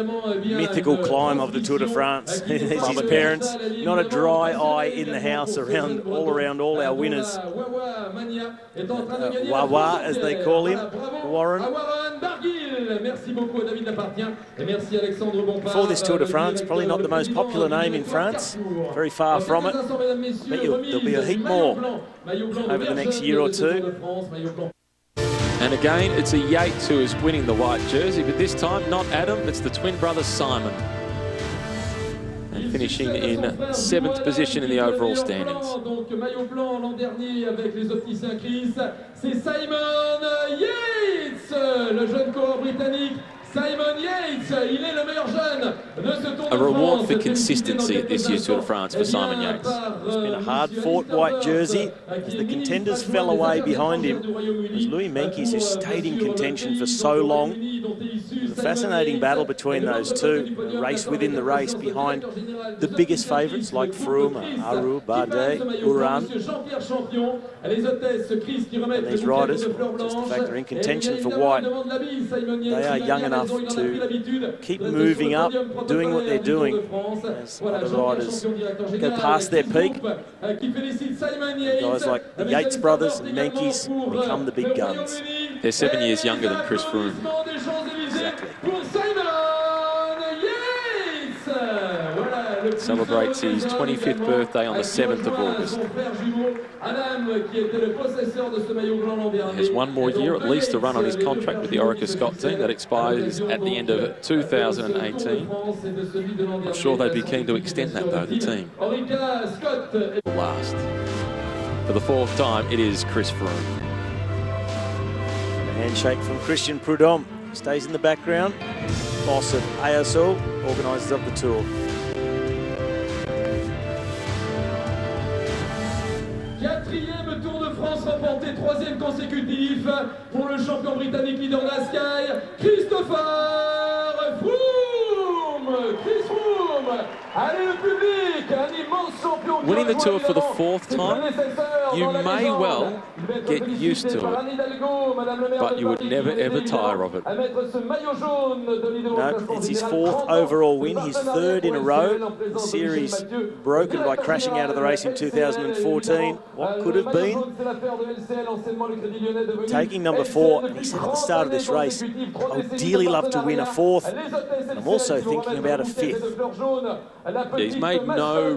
Speaker 5: mythical climb of the Tour de France, there's his parents, not a dry eye in the house all around all our winners. Wawa, as they call him, Warren. For this Tour de France, probably not the most popular name in France, very far from it, but there'll be a heap more over the next year or two.
Speaker 1: And again, it's a Yates who is winning the white jersey, but this time not Adam, it's the twin brother Simon. And finishing in 7th position in the overall standings.
Speaker 6: Simon Yates, il est le meilleur jeune de ce Tour de France.
Speaker 1: A reward for consistency at this year's Tour de France for Simon Yates.
Speaker 5: It's been a hard-fought white jersey as the contenders fell away behind him. It was Louis Meintjes who stayed in contention for so long. It was a fascinating battle between those two, a race within the race behind the biggest favourites like Froome, Aru, Bardet, Urán. And these riders, just the fact they're in contention for white, they are young enough to keep moving up, doing what they're doing as other riders go past their peak. Guys like the Yates brothers and Meintjes become the big guns.
Speaker 1: They're 7 years younger than Chris Froome.
Speaker 5: Exactly.
Speaker 1: Celebrates his 25th birthday on the 7th of August. He has 1 more year at least to run on his contract with the Orica Scott team that expires at the end of 2018. I'm sure they'd be keen to extend that though, the team. Last. For the 4th time, it is Chris Froome.
Speaker 5: A handshake from Christian Prudhomme. Stays in the background. Boss of ASO, organisers of the Tour.
Speaker 6: Quatrième Tour de France remporté, 3e consécutif pour le champion britannique leader de la Sky, Christopher Froome. Chris Froome. Allez le public, un immense champion.
Speaker 1: Winning the Tour for the 4th time, you may well get used to it, but you would never ever tire of it.
Speaker 5: No, it's his 4th overall win, his 3rd in a row. The series broken by crashing out of the race in 2014. What could have been? Taking number 4, and he said at the start of this race, I would dearly love to win a 4th. And I'm also thinking about a 5th.
Speaker 1: Yeah, he's made no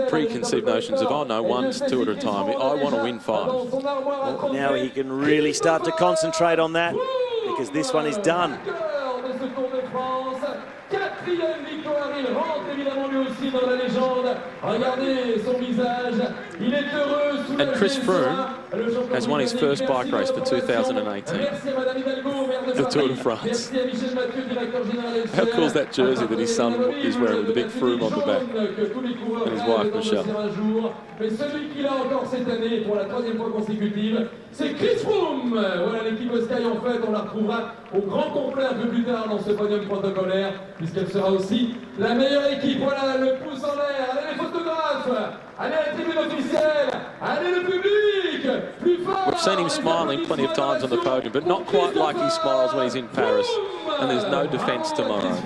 Speaker 1: preconceived notions of, oh no, 1, 2 at a time. I want to win 5.
Speaker 5: Well, now he can really start to concentrate on that because this one is done.
Speaker 1: And Chris Froome has won his first bike race for 2018, the Tour de France. How cool is that jersey that his son is wearing with the big Froome on the back, and his wife Michelle?
Speaker 6: Mais celui qui l'a encore cette année pour la 3e fois consécutive, c'est Chris Froome. Voilà l'équipe Sky en fait, on la retrouvera au grand complet un peu plus tard dans ce podium protocolaire, puisqu'elle sera aussi la meilleure équipe. Voilà le pouce en l'air, allez les photographes, allez la tribune officielle, allez le public, plus fort.
Speaker 1: We've seen him smiling plenty of times on the podium, but not quite like he smiles when he's in Paris, and there's no defence tomorrow.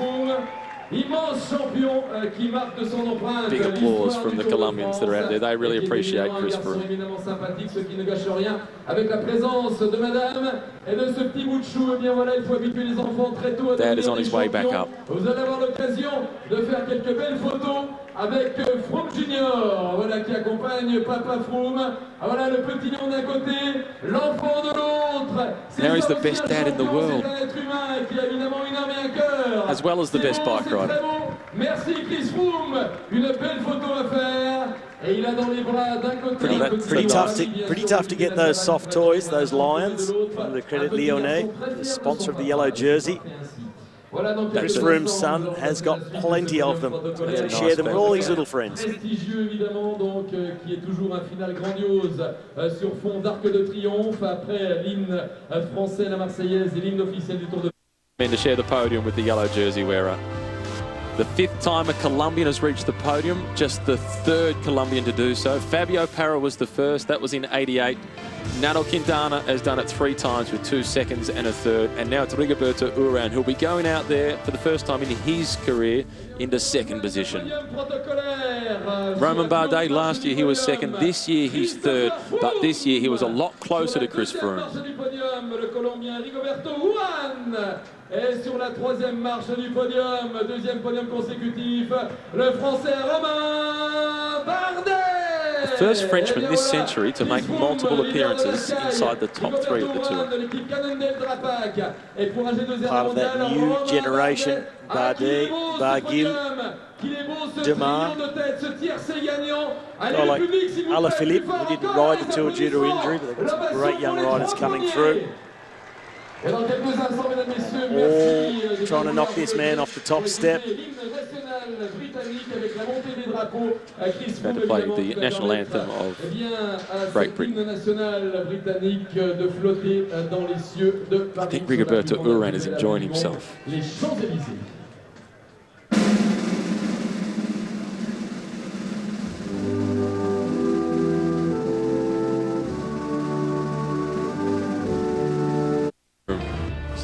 Speaker 6: Immense champion qui marque de son empreinte.
Speaker 1: Big applause from the Colombians that are out there. They really appreciate Chris Froome.
Speaker 6: Évidemment sympathique, ce qui ne gâche rien. Avec la présence de madame et de ce petit bout de chou, eh bien voilà, il faut habituer les enfants très tôt à
Speaker 1: Dad is on his way back up.
Speaker 6: Vous allez avoir l'occasion de faire quelques belles photos avec Froome Junior, voilà, qui accompagne Papa Froome. Ah, voilà le petit lion d'un côté, l'enfant de l'autre.
Speaker 1: Now he's the best dad in the world, as well as the best bike rider.
Speaker 6: Merci Chris Froome, une belle photo à faire. Et il a dans les bras d'un côté.
Speaker 2: Pretty tough to get those soft toys, those lions. The credit Lyonnais, the sponsor of the yellow jersey. Chris Froome's son has got plenty of them. So share them with all his little friends.
Speaker 6: Prestigieux évidemment, donc, qui est toujours un final grandiose sur fond d'arc de triomphe après l'hymne français, la Marseillaise et l'hymne officiel du Tour de
Speaker 1: Men to share the podium with the yellow jersey wearer. The 5th time a Colombian has reached the podium, just the 3rd Colombian to do so. Fabio Parra was the first, that was in '88. Nairo Quintana has done it 3 times with 2 seconds and a 3rd, and now it's Rigoberto Urán who'll be going out there for the first time in his career into 2nd position. Romain Bardet, last year he was 2nd, this year he's 3rd, but this year he was a lot closer to Chris Froome.
Speaker 6: Et sur la 3e marche du podium, 2e podium consécutif, le Français Romain Bardet.
Speaker 1: The first Frenchman this century to make multiple appearances inside the top 3 at the Tour.
Speaker 2: Part of that new generation, Bardet, Barguil, Demar, a guy like Alaphilippe, who didn't ride the Tour due to injury, but they've got some great young riders coming through. All trying to knock this man off the top step.
Speaker 1: About to play the national anthem of Great Britain. I think Rigoberto Urán is enjoying himself.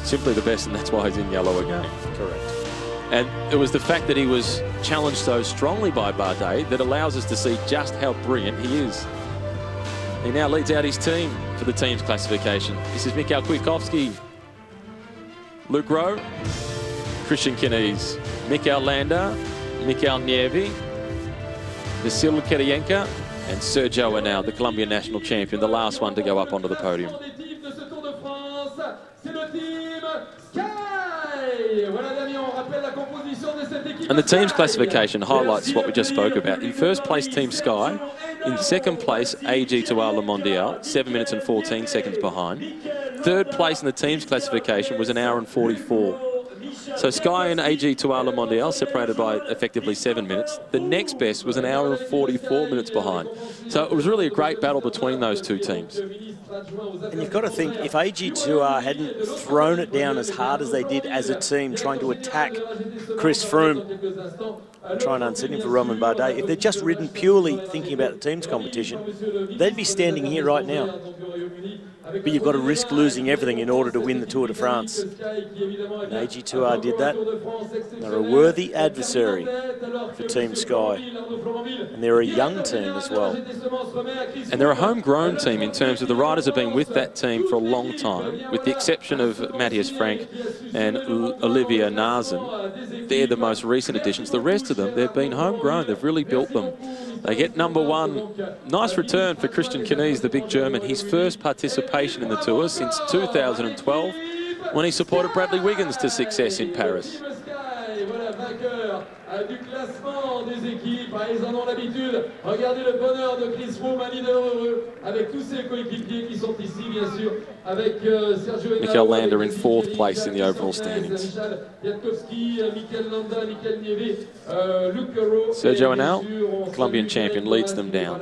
Speaker 1: Simply the best, and that's why he's in yellow again.
Speaker 2: Correct.
Speaker 1: And it was the fact that he was challenged so strongly by Bardet that allows us to see just how brilliant he is. He now leads out his team for the team's classification. This is Mikhail Kwiatkowski, Luke Rowe, Christian Knies, Mikel Landa, Mikel Nieve, Vasil Kirienka, and Sergio Henao, the Colombian national champion, the last one to go up onto the podium. And the team's classification highlights what we just spoke about. In first place, Team Sky. In second place, AG2R Le Mondial, 7 minutes and 14 seconds behind. Third place in the team's classification was 1 hour and 44. So Sky and AG2R Le Mondial separated by effectively 7 minutes. The next best was 1 hour and 44 minutes behind. So it was really a great battle between those two teams.
Speaker 2: And you've got to think, if AG2R hadn't thrown it down as hard as they did as a team, trying to attack Chris Froome, trying to unseat him for Romain Bardet, if they'd just ridden purely thinking about the team's competition, they'd be standing here right now. But you've got to risk losing everything in order to win the Tour de France. And AG2R did that. They're a worthy adversary for Team Sky. And they're a young team as well.
Speaker 1: And they're a homegrown team in terms of the riders have been with that team for a long time, with the exception of Matthias Frank and Olivier Naesen. They're the most recent additions. The rest of them, they've been homegrown. They've really built them. They get #1. Nice return for Christian Knies, the big German. His first participation in the Tour since 2012, when he supported Bradley Wiggins to success in Paris.
Speaker 6: vainqueur du classement des équipes. Ils en ont l'habitude. Regardez le bonheur de Chris Froome, un leader heureux, avec tous ses coéquipiers qui sont ici, bien sûr, avec Sergio
Speaker 1: Mikel Landa in 4th place in the overall standings. Sergio Henao, Colombian champion, leads them down.